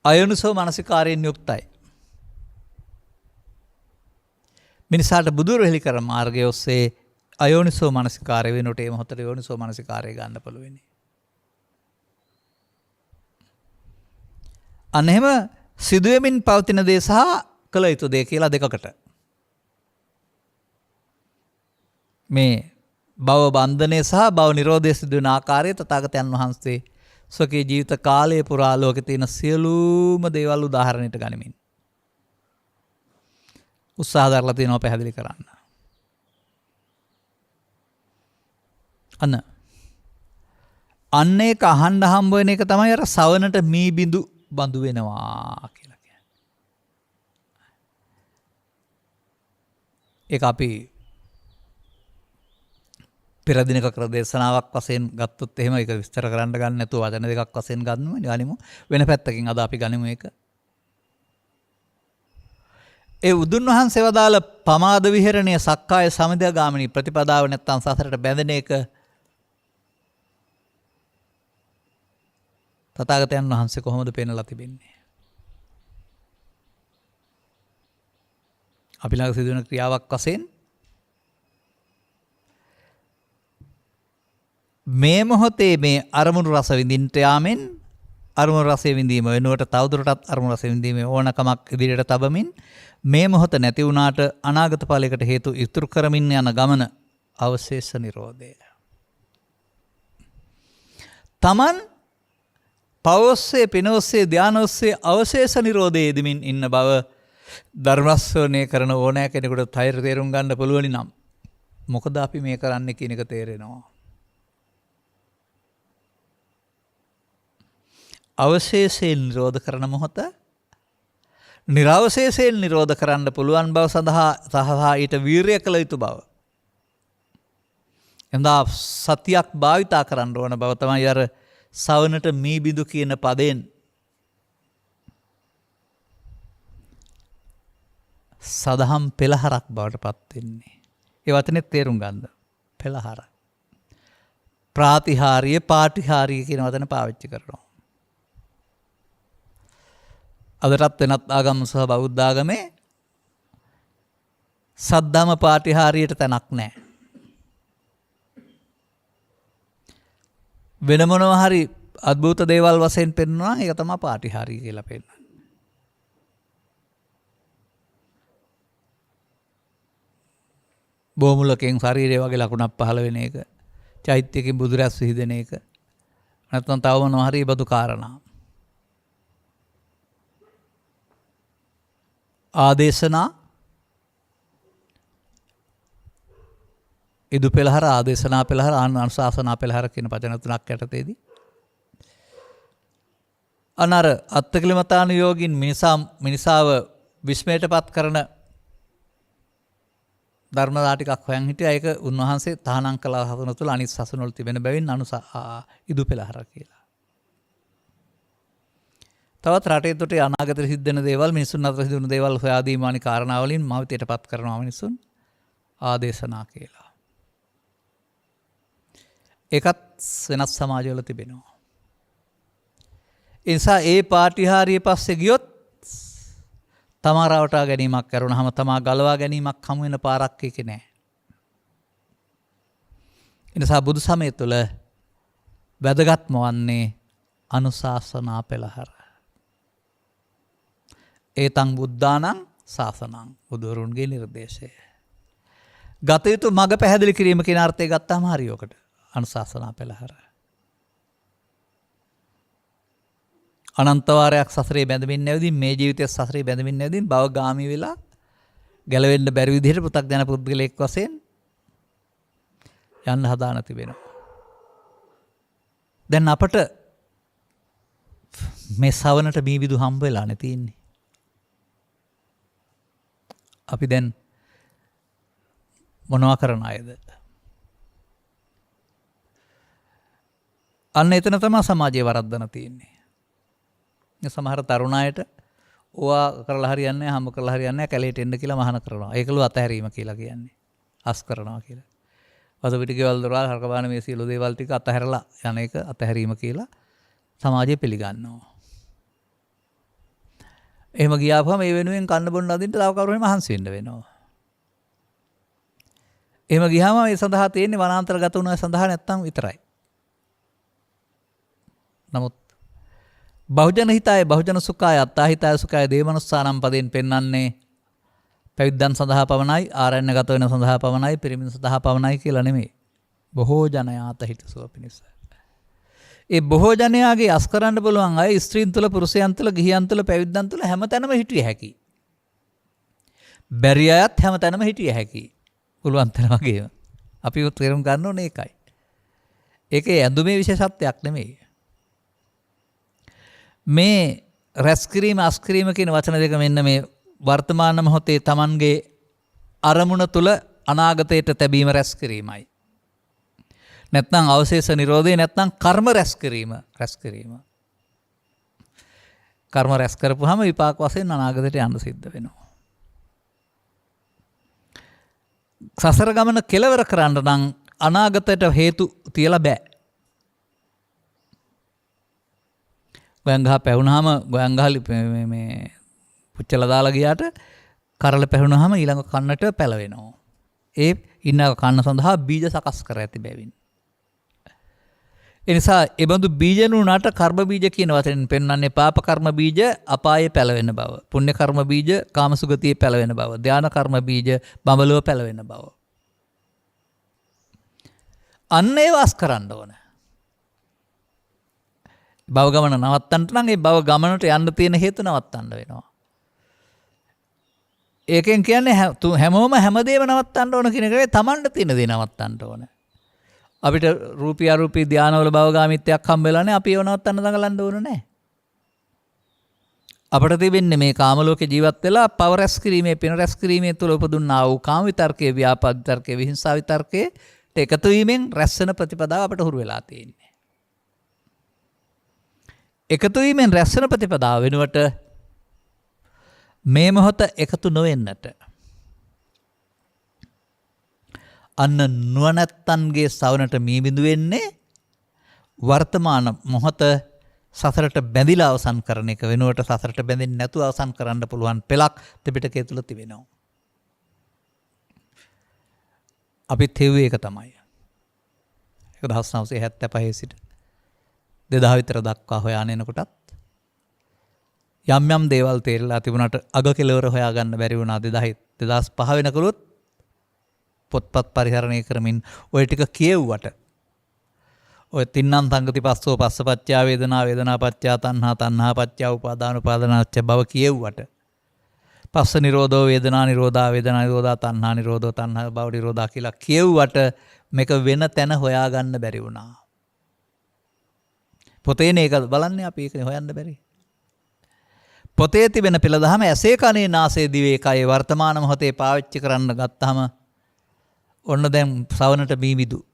අයෝනිසෝ මනසිකාරයෙන් යුක්තයි. මිනිසාට බුදුවරු හෙළි කර මාර්ගය ඔස්සේ අයෝනිසෝ මනසිකාරය වෙනුවට ඒ මොහොතේ යෝනිසෝ මනසිකාරය ගන්න පුළුවන්. අන්න එහෙම සිදුවෙමින් පවතින දේ සහ කළ යුතු දේ කියලා දෙකකට මේ භව බන්ධනය සහ භව නිරෝධය සිදුවන ආකාරය තථාගතයන් වහන්සේ ස්වකීය ජීවිත කාලය පුරා ලෝකේ තියෙන සියලුම දේවල් උදාහරණයට ගනිමින් උත්සාහ දරලා තියෙනවා පැහැදිලි කරන්න. අන්න ඒක අහන්න හම්බ වෙන එක තමයි අර සවනට මී බිඳු බඳු වෙනවා කියලා කියන්නේ. ඒක අපි පෙර දිනක කර දේශනාවක් වශයෙන් ගත්තොත් එහෙම ඒක විස්තර කරන්න ගන්න නැතුව වචන දෙකක් වශයෙන් ගනිමු. වෙන පැත්තකින් අද අපි ගනිමු ඒක. ඒ උදුන් වහන්සේ වදාළ පමාද විහෙරණය සක්කාය සමිදගාමිනී ප්‍රතිපදාව නැත්තම් සසරට බැඳෙන එක තථාගතයන් වහන්සේ කොහොමද පෙන්වලා තිබෙන්නේ? අපි ළඟ සිදුවන ක්‍රියාවක් වශයෙන් මේ මොහොතේ මේ අරමුණු රස විඳින්නට යාමෙන් අරමුණු රසය විඳීම වෙනුවට තවදුරටත් අරමුණු රස විඳීමේ ඕනකමක් ඉදිරියට තබමින් මේ මොහොත නැති වුණාට අනාගත ඵලයකට හේතු ඉතුරු කරමින් යන ගමන අවශේෂ නිරෝධය. තමන් පවොස්සේ පිනොස්සේ ධානොස්සේ අවශේෂ නිරෝධයේ යෙදමින් ඉන්න බව ධර්මශ්‍රවණය කරන ඕනෑ කෙනෙකුට තේරුම් ගන්න පුළුවනි නම් මොකද අපි මේ කරන්නේ කියන එක තේරෙනවා. අවශේෂයෙන් නිරෝධ කරන මොහොත නිරවශේෂයෙන් නිරෝධ කරන්න පුළුවන් බව සඳහා ඊට වීරිය කළ යුතු බව. එඳා සතියක් භාවිතා කරන්න ඕන බව තමයි අර සවනට මී බිඳු කියන පදයෙන් සදහම් පෙළහරක් බවට පත් වෙන්නේ. ඒ වචනේ තේරුම් ගන්න. පෙළහර. ප්‍රාතිහාර්ය පාටිහාර්ය කියන වචන පාවිච්චි කරනවා. අදටත් වෙනත් ආගම් සහ බෞද්ධ ආගමේ සද්ධම පාටිහාරියට තැනක් නැහැ. වෙන මොනවා හරි අద్භූත දේවල් වශයෙන් පෙන්වනවා ඒක තමයි පාටිහාරිය කියලා පෙන්වන්නේ. බොමුලකෙන් ශරීරය වගේ ලකුණක් පහළ වෙන එක, චෛත්‍යකින් බුදුරැස් විහිදෙන එක, නැත්නම් තව මොනවා හරි බදු කාරණා. ආදේශනා ඉදු පෙළහර ආදේශනා පෙළහර අනුශාසනා පෙළහර කියන වචන තුනක් යටතේදී අනර අත්කලිමතානුයෝගින් මිනිසාව විස්මයට පත් කරන ධර්මදා ටිකක් හොයන් හිටියා. ඒක උන්වහන්සේ තහනම් කළ හසුන තුළ අනිත් සසුන වල තිබෙන බැවින් ඉදු පෙළහර කියලා. තවත් රටේ තොටේ අනාගතේ සිද්ධ වෙන දේවල් මිනිසුන් අතර සිදු වෙන දේවල් හොයා දීම වැනි කාරණා වලින් මවිතයට පත් කරනවා මිනිසුන් ආදේශනා කියලා. ඒකත් වෙනස් සමාජවල තිබෙනවා. ඒ නිසා ඒ පාටිහාරිය පස්සේ ගියොත් තමා රවටා ගැනීමක් කරුණාම තමා ගලවා ගැනීමක් හමු වෙන පාරක් එකේ නැහැ. ඒ නිසා බුදු සමය තුළ වැදගත්ම වන්නේ අනුශාසනා පෙළහර. ඒතං බුද්ධානං ශාසනං බුදුරුන්ගේ නිර්දේශය. ගත යුතු මඟ පැහැදිලි කිරීම කියන අර්ථය ගත්තාම හරියකට අනුශාසනා පෙළහර. අනන්ත වාරයක් සසරේ බැඳමින් නැවදින් මේ ජීවිතයේ සසරේ බැඳමින් නැවදින් භවගාමී වෙලා ගැලවෙන්න බැරි විදිහට පෘථග්ජන පුද්ගලයෙක් වශයෙන් යන්න හදාන තිබෙනවා. දැන් අපට මේ සවනට මීවිදු හම්බ වෙලා නේ තියෙන්නේ. අපි දැන් මොනවා කරන අයද? අන්න එතන තමයි සමාජයේ වරද්දන තියෙන්නේ. සමහර තරුණ අයට ඕවා කරලා හරියන්නේ නැහැ, හම්බ කරලා හරියන්නේ නැහැ, කැලේට එන්න කියලා මහාන කරනවා. ඒකලු අතහැරීම කියලා කියන්නේ. අස් කරනවා කියලා. වද පිට ගෙවල් දොරවල් හරකබාන මේ සියලු දේවල් ටික අතහැරලා යන එක අතහැරීම කියලා සමාජය පිළිගන්නවා. එහෙම ගියාපුවම ඒ වෙනුවෙන් කන්න බොන්න අදින්න තව කවුරු හරි මහන්සි වෙන්න වෙනවා. එහෙම ගියාම ඒ සඳහා තියෙන්නේ වනාන්තරගත වුණා සඳහා නැත්තම් විතරයි. නමුත් බහුජන හිතාය බහුජන සුඛාය අත්තා හිතාය සුඛාය දේමනුස්සානම් පදයෙන් පෙන්වන්නේ පැවිද්දන් සඳහා පවණයි, ආරණ්‍යගත වෙන සඳහා පවණයි, පිරිමින් සඳහා පවණයි කියලා නෙමෙයි. බොහෝ ජනයාත හිතසුව පිණිස. ඒ බොහෝ ජනයාගේ අස් කරන්න පුළුවන් අය ස්ත්‍රීන් තුළ, පුරුෂයන් තුළ, ගිහියන් තුළ, පැවිද්දන් තුළ හැමතැනම හිටිය හැකි. බැරි අයත් හැමතැනම හිටිය හැකි. පුළුවන් තරම වගේම. අපි තේරුම් ගන්න ඕනේ ඒකයි. ඒකේ ඇඳුමේ විශේෂත්වයක් නෙමෙයි. මේ රැස්කිරීම අස්කිරීම කියන වචන දෙක මෙන්න මේ වර්තමාන මොහොතේ Tamanගේ අරමුණ තුල අනාගතයට තැබීම රැස්කිරීමයි. නැත්නම් අවශේෂ නිරෝධය, නැත්නම් කර්ම රැස්කිරීම. කර්ම රැස් කරපුවාම විපාක වශයෙන් අනාගතයට යන්න සිද්ධ වෙනවා. සසර ගමන කෙලවර කරන්න නම් අනාගතයට හේතු තියලා බෑ. ගොයන් ගහ පැවුනහම ගොයන් ගහ මේ පුච්චලා දාලා ගියාට කරල පැවුනහම ඊළඟ කන්නට පැලවෙනවා. ඒ ඉන්න කන්න සඳහා බීජ සකස් කර ඇති බැවින්. එනිසා එබඳු බීජනුනාට කර්ම බීජ කියන වචනෙන් පෙන්වන්නේ පාප කර්ම බීජ අපායේ පැලවෙන බව. පුණ්‍ය කර්ම බීජ කාමසුගතියේ පැලවෙන බව. ධාන කර්ම බීජ බඹලොව පැලවෙන බව. අන්න ඒ වාස් කරන්න ඕන. භව ගමන නවත්තන්නට නම් ඒ භව ගමනට යන්න තියෙන හේතු නවත්තන්න වෙනවා. ඒකෙන් කියන්නේ හැමෝම හැමදේම නවත්තන්න ඕන කියන එක නෙවෙයි, Tamanට තියෙන දේ නවත්තන්න ඕන. අපිට රූපී අරූපී ධානවල භවගාමීත්වයක් හම්බ වෙලානේ අපි ඒව නවත්තන්න දඟලන්න ඕන නැහැ. අපට තිබෙන්නේ මේ කාම ලෝකේ ජීවත් වෙලා පව රැස් කිරීමේ පින රැස් කිරීමේ තුල උපදුන්නා වූ කාම විතර්කයේ ව්‍යාපාද විතර්කයේ විහිංසා විතර්කයේ එකතු වීමෙන් රැස් වෙන ප්‍රතිපදාව අපට හුරු වෙලා තියෙන්නේ. එකතු වීමෙන් රැස් වෙන ප්‍රතිපදාව වෙනුවට මේ මොහොත එකතු නොවෙන්නට අන්න නුවණැත්තන්ගේ සවනට මී බිඳු වෙන්නේ වර්තමාන මොහොත සසරට බැඳිලා අවසන් කරන එක වෙනුවට සසරට බැඳෙන්නේ නැතුව අවසන් කරන්න පුළුවන් පෙළක් ත්‍රිපිටකය තුල තිබෙනවා. අපිත් හෙව්වේ ඒක තමයි. 1975 සිට 2000 විතර දක්වා හොයාගෙන එනකොටත් යම් යම් දේවල් තේරලා තිබුණාට අග කෙලවර හොයාගන්න බැරි වුණා 2005 වෙනකලොත් පොත්පත් පරිහරණය කරමින් ඔය ටික කියෙව්වට ඔය තින්නම් සංගති පස්සෝ පස්සපච්චා වේදනා වේදනා පච්චා තණ්හා තණ්හා පච්චා උපාදාන උපාදානච්ච භව කියෙව්වට පස්ස නිරෝධෝ වේදනා නිරෝධා වේදනා නිරෝධා තණ්හා නිරෝධෝ තණ්හා භව නිරෝධා කියලා කියෙව්වට මේක වෙන තැන හොයාගන්න බැරි වුණා. පොතේනේ ඒක බලන්නේ අපි ඒක හොයන්න බැරි. පොතේ තිබෙන පෙළ දහම ඇසේ කනේ නාසයේ දිවේ කයේ වර්තමාන මොහොතේ පාවිච්චි කරන්න ගත්තාම ඔන්න දැන් සවනට බීමිදු.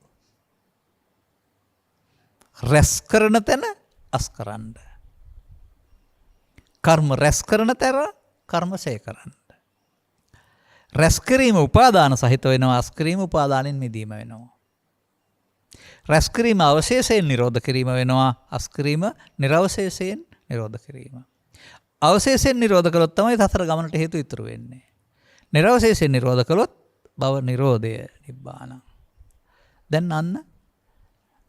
රැස් කරන තැන අස් කරන්න. කර්ම රැස් කරන තැන කර්ම සේ කරන්න. රැස් කිරීම උපාදාන සහිත වෙනවා, අස් කිරීම උපාදානෙන් මිදීම වෙනවා. රැස් කිරීම අවශේෂයෙන් නිරෝධ කිරීම වෙනවා, අස් කිරීම නිරවශේෂයෙන් නිරෝධ කිරීම. අවශේෂයෙන් නිරෝධ කළොත් තමයි සසර ගමනට හේතු ඉතුරු වෙන්නේ. නිරවශේෂයෙන් නිරෝධ කළොත් භව නිරෝධය නිබ්බාන. දැන් අන්න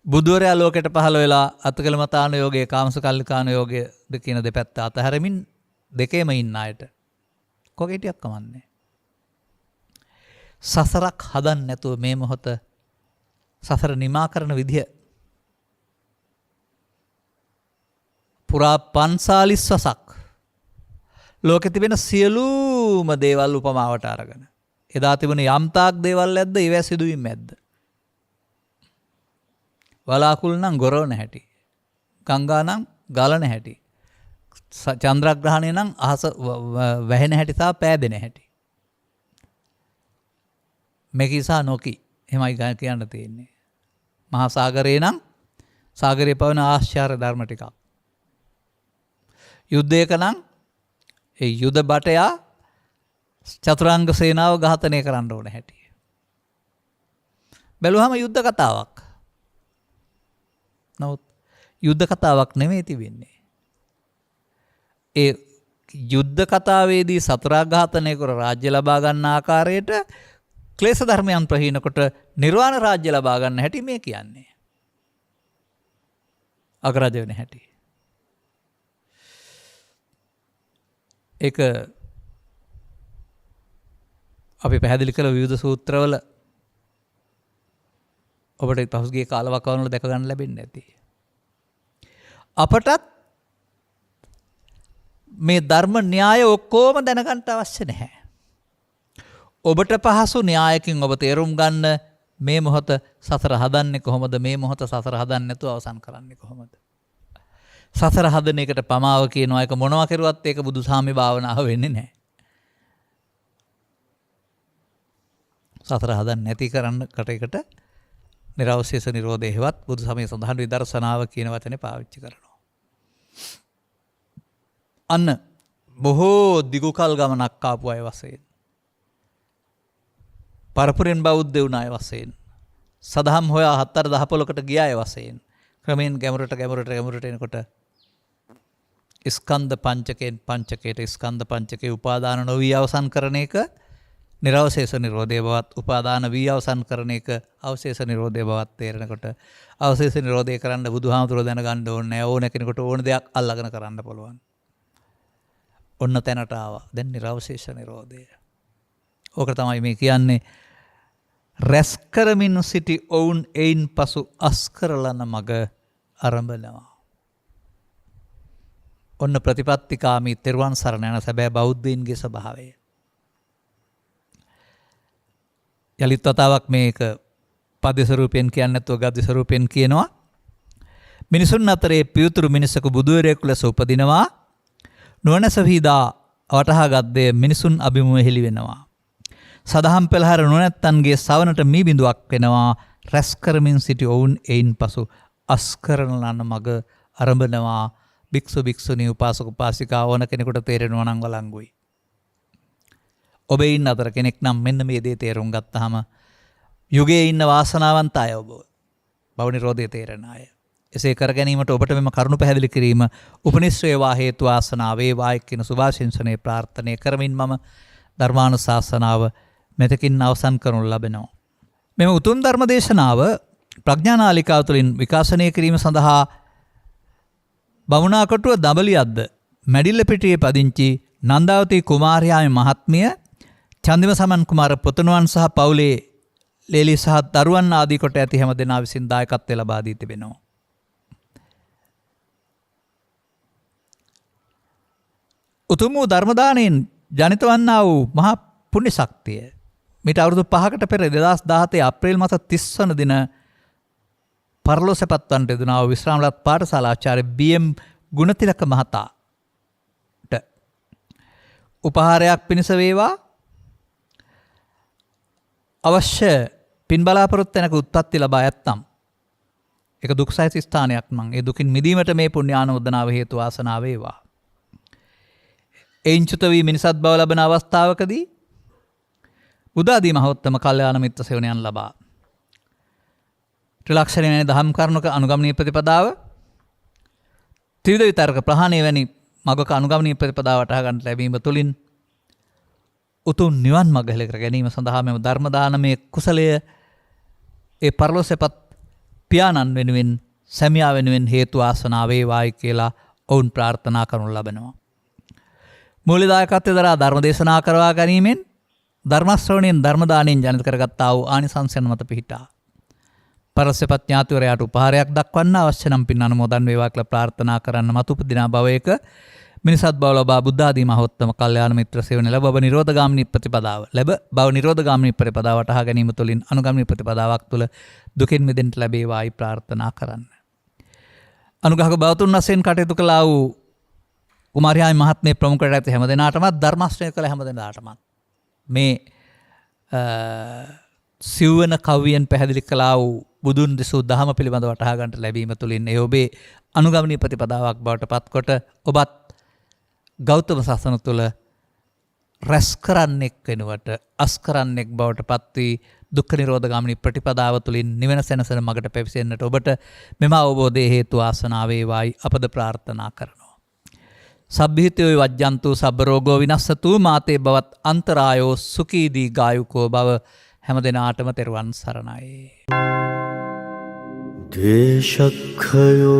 බුදුවරයා ලෝකෙට පහළ වෙලා අත්කලමතාන යෝගයේ කාමසුකල්ලිකාන යෝගයේ කියන දෙපැත්ත අතහැරමින් දෙකේම ඉන්න අයට කොකේ ටිකක් කමන්නේ. සසරක් හදන්න නැතුව මේ මොහොත සසර නිමා කරන විදිය පුරා 45 වසක් ලෝකෙ තිබෙන සියලුම දේවල් උපමාවට අරගෙන එදා තිබුණ යම්තාක් දේවල් ඇද්ද ඒවැ සිදුවීම් ඇද්ද? වලාකුළු නම් ගොරවන හැටි, ගංගා නම් ගලන හැටි, චන්ද්‍රග්‍රහණය නම් අහස වැහෙන හැටි සහ පෑදෙන හැටි. මේකීසා නොකි එහෙමයි කියන්න තියෙන්නේ. මහා සාගරේ නම් සාගරයේ පවන ආශ්චර්ය ධර්ම ටිකක්. යුද්ධයක නම් ඒ යුද බටයා චතුරාංග සේනාව ඝාතනය කරන්න ඕන හැටි. බැලුවම යුද්ධ කතාවක්. නමුත් යුද්ධ කතාවක් නෙමෙයි තිබෙන්නේ. ඒ යුද්ධ කතාවේදී සතරා ඝාතනය කර රාජ්‍ය ලබා ගන්න ආකාරයට ක්ලේශ ධර්මයන් ප්‍රහීන කොට නිර්වාණ රාජ්‍ය ලබා ගන්න හැටි මේ කියන්නේ. අගරජ වෙන හැටි. ඒක අපි පැහැදිලි කළ විවිධ සූත්‍රවල ඔබට පහුගිය කාලවකවානුවල දැක ගන්න ලැබෙන්නේ නැති. අපටත් මේ ධර්ම න්‍යාය ඔක්කොම දැනගන්න අවශ්‍ය නැහැ. ඔබට පහසු න්‍යායකින් ඔබ තේරුම් ගන්න මේ මොහොත සසර හදන්නේ කොහොමද, මේ මොහොත සසර හදන්නේ නැතුව අවසන් කරන්නේ කොහොමද. සසර හදන එකට පමාව කියනවා. ඒක මොනවා කරුවත් ඒක බුදුසාමි භාවනාව වෙන්නේ නැහැ. සතර හදන්න නැති කරන්න කටයකට නිරවශේෂ නිරෝධය හෙවත් බුදු සමය සඳහන් විදර්ශනාව කියන වචනේ පාවිච්චි කරනවා. අන්න බොහෝ දිගුකල් ගමනක් ආපු අය වශයෙන්, පරපුරෙන් බෞද්ධ වුණ අය වශයෙන්, සදහම් හොයා 4 10 ගිය අය වශයෙන් ක්‍රමෙන් ගැඹුරට එනකොට ස්කන්ධ පංචකයෙන් පංචකයට ස්කන්ධ පංචකේ උපාදාන නොවි අවසන් කරන එක නිරවශේෂ නිරෝධය බවත් උපාදාන වී අවසන් කරන එක අවශේෂ නිරෝධය බවත් තේරෙනකොට අවශේෂ නිරෝධය කරන්න බුදුහාමුදුරුවෝ දැනගන්න ඕනේ නැහැ. ඕන කෙනෙකුට ඕන දෙයක් අල්ලගෙන කරන්න පුළුවන්. ඔන්න තැනට ආවා. දැන් නිරවශේෂ නිරෝධය. ඕක තමයි මේ කියන්නේ රැස් කරමින් සිටි ඔවුන් එයින් පසු අස්කරලන මග අරඹනවා. ඔන්න ප්‍රතිපත්තිකාමී තෙරුවන් සරණ යන සැබෑ බෞද්ධයින්ගේ ස්වභාවය. යලිත් වතාවක් මේක පද්‍ය ස්වරූපයෙන් කියන්නේ නැතුව ගද්‍ය ස්වරූපයෙන් කියනවා. මිනිසුන් අතරේ පියුතුරු මිනිසකු බුදුවරයෙකු ලෙස උපදිනවා. නුවණැස විහිදා වටහා ගද්දේ මිනිසුන් අභිමුව හෙළි වෙනවා. සදහම් පෙළහර නුවණැත්තන්ගේ සවනට මී බිඳුවක් වෙනවා. රැස් කරමින් සිටි ඔවුන් එයින් පසු අස්කරන ලන මග අරඹනවා. භික්ෂු භික්ෂුණී උපාසක උපාසිකා ඕන කෙනෙකුට තේරෙනවා නම් වළංගුයි. ඔබ ඉන්න අතර කෙනෙක් නම් මෙන්න මේ දේ තේරුම් ගත්තාම යුගයේ ඉන්න වාසනාවන්ත අය ඔබ. භව නිරෝධය තේරෙන අය. එසේ කර ගැනීමට ඔබට මෙම කරුණු පැහැදිලි කිරීම උපනිශ්‍රේවා හේතු වාසනාව වේවායි කියන සුභාශිංසනයේ ප්‍රාර්ථනා කරමින් මම ධර්මානුශාසනාව මෙතකින් අවසන් කරනු ලබනවා. මෙම උතුම් ධර්ම දේශනාව ප්‍රඥානාලිකාව තුළින් විකාශනය කිරීම සඳහා බමුණාකොටුව දඹලියද්ද මැඩිල්ල පිටියේ පදිංචි නන්දාවතී කුමාරයාගේ මහත්මිය චන්දිම සමන් කුමාර පුතුණුවන් සහ පවුලේ ලේලි සහ දරුවන් ආදී කොට ඇති හැම දෙනා විසින් දායකත්වය ලබා දී තිබෙනවා. උතුම් වූ ධර්ම දාණයෙන් ජනිත වන්නා වූ මහා පුණ්‍ය ශක්තිය මිට අවුරුදු 5කට පෙර 2017 අප්‍රේල් මාස 30 වන දින පරලෝසපත් වන්නට යෙදුනා වූ විශ්‍රාමලත් පාඨශාලාචාර්ය බී.එම්. ගුණතිලක මහතාට උපහාරයක් පිණිස වේවා අවශ්‍ය පින් බලාපොරොත්තු වෙනක උත්පත්ති ලබා ඇත්තම් ඒක දුක් සහිත ස්ථානයක් නම් ඒ දුකින් මිදීමට මේ පුණ්‍යානුමෝදනාව හේතු වාසනා වේවා. එයින් චුත වී මිනිසත් බව ලබන අවස්ථාවකදී බුදාදී මහෝත්තම කල්යාණ මිත්‍ර සේවනයන් ලබා ත්‍රිලක්ෂණයේ දහම් කරුණක අනුගමනීය ප්‍රතිපදාව ත්‍රිවිධ විතර්ක ප්‍රහාණය වැනි මගක අනුගමනීය ප්‍රතිපදාව වටහා ගන්නට ලැබීම තුළින් උතුම් නිවන් මඟ හෙළ කර ගැනීම සඳහා මෙම ධර්ම දානමය කුසලය ඒ පරලෝසෙපත් පියාණන් වෙනුවෙන් සැමියා වෙනුවෙන් හේතු වාසනා වේවායි කියලා ඔවුන් ප්‍රාර්ථනා කරනු ලබනවා. මූලදායකත්වයේ දරා ධර්ම දේශනා කරවා ගැනීමෙන් ධර්ම ශ්‍රවණයෙන් ධර්ම දාණයෙන් ජනිත කරගත්තා වූ ආනිසංසයන් මත පිහිටා පරසෙපත් ඥාතිවරයාට උපහාරයක් දක්වන්න අවශ්‍ය නම් පින් අනුමෝදන් වේවා කියලා ප්‍රාර්ථනා කරන්න මතු උපදිනා භවයක මිනිසත් බව ලබා බුද්ධ ආදී මහෝත්තම කල්යාණ මිත්‍ර සේවන ලැබ බව නිරෝධගාමිනී ප්‍රතිපදාව ලැබ බව නිරෝධගාමිනී ප්‍රතිපදාව වටහා ගැනීම තුළින් අනුගාමිනී ප්‍රතිපදාවක් තුළ දුකින් මිදෙන්න ලැබේවායි ප්‍රාර්ථනා කරන්න. අනුග්‍රහක බවතුන් වශයෙන් කටයුතු කළා වූ කුමාරයායි මහත්මේ ප්‍රමුඛයට ඇති හැම දෙනාටමත් ධර්මාශ්‍රය කළ හැම දෙනාටමත් මේ සිව්වන කවියෙන් පැහැදිලි කළා වූ බුදුන් දෙසූ දහම පිළිබඳව වටහා ගන්නට ලැබීම තුළින් ඒ ඔබේ අනුගමනීය ප්‍රතිපදාවක් බවට පත්කොට ඔබත් ගෞතම සසන තුළ රැස් කරන්නෙක් වෙනුවට අස් කරන්නෙක් බවට පත් වී දුක්ඛ නිරෝධ ගාමිනී ප්‍රතිපදාව තුළින් නිවන සැනසෙන මගට පැවිසෙන්නට ඔබට මෙම අවබෝධයේ හේතු වාසනා වේවායි අපද ප්‍රාර්ථනා කරනවා. සබ්බිහිතයෝ වජ්ජන්තු සබ්බ රෝගෝ විනස්සතු මාතේ බවත් අන්තරායෝ සුඛී දීඝායුකෝ භව හැම දිනාටම තෙරුවන් සරණයි. දේශක්ඛයෝ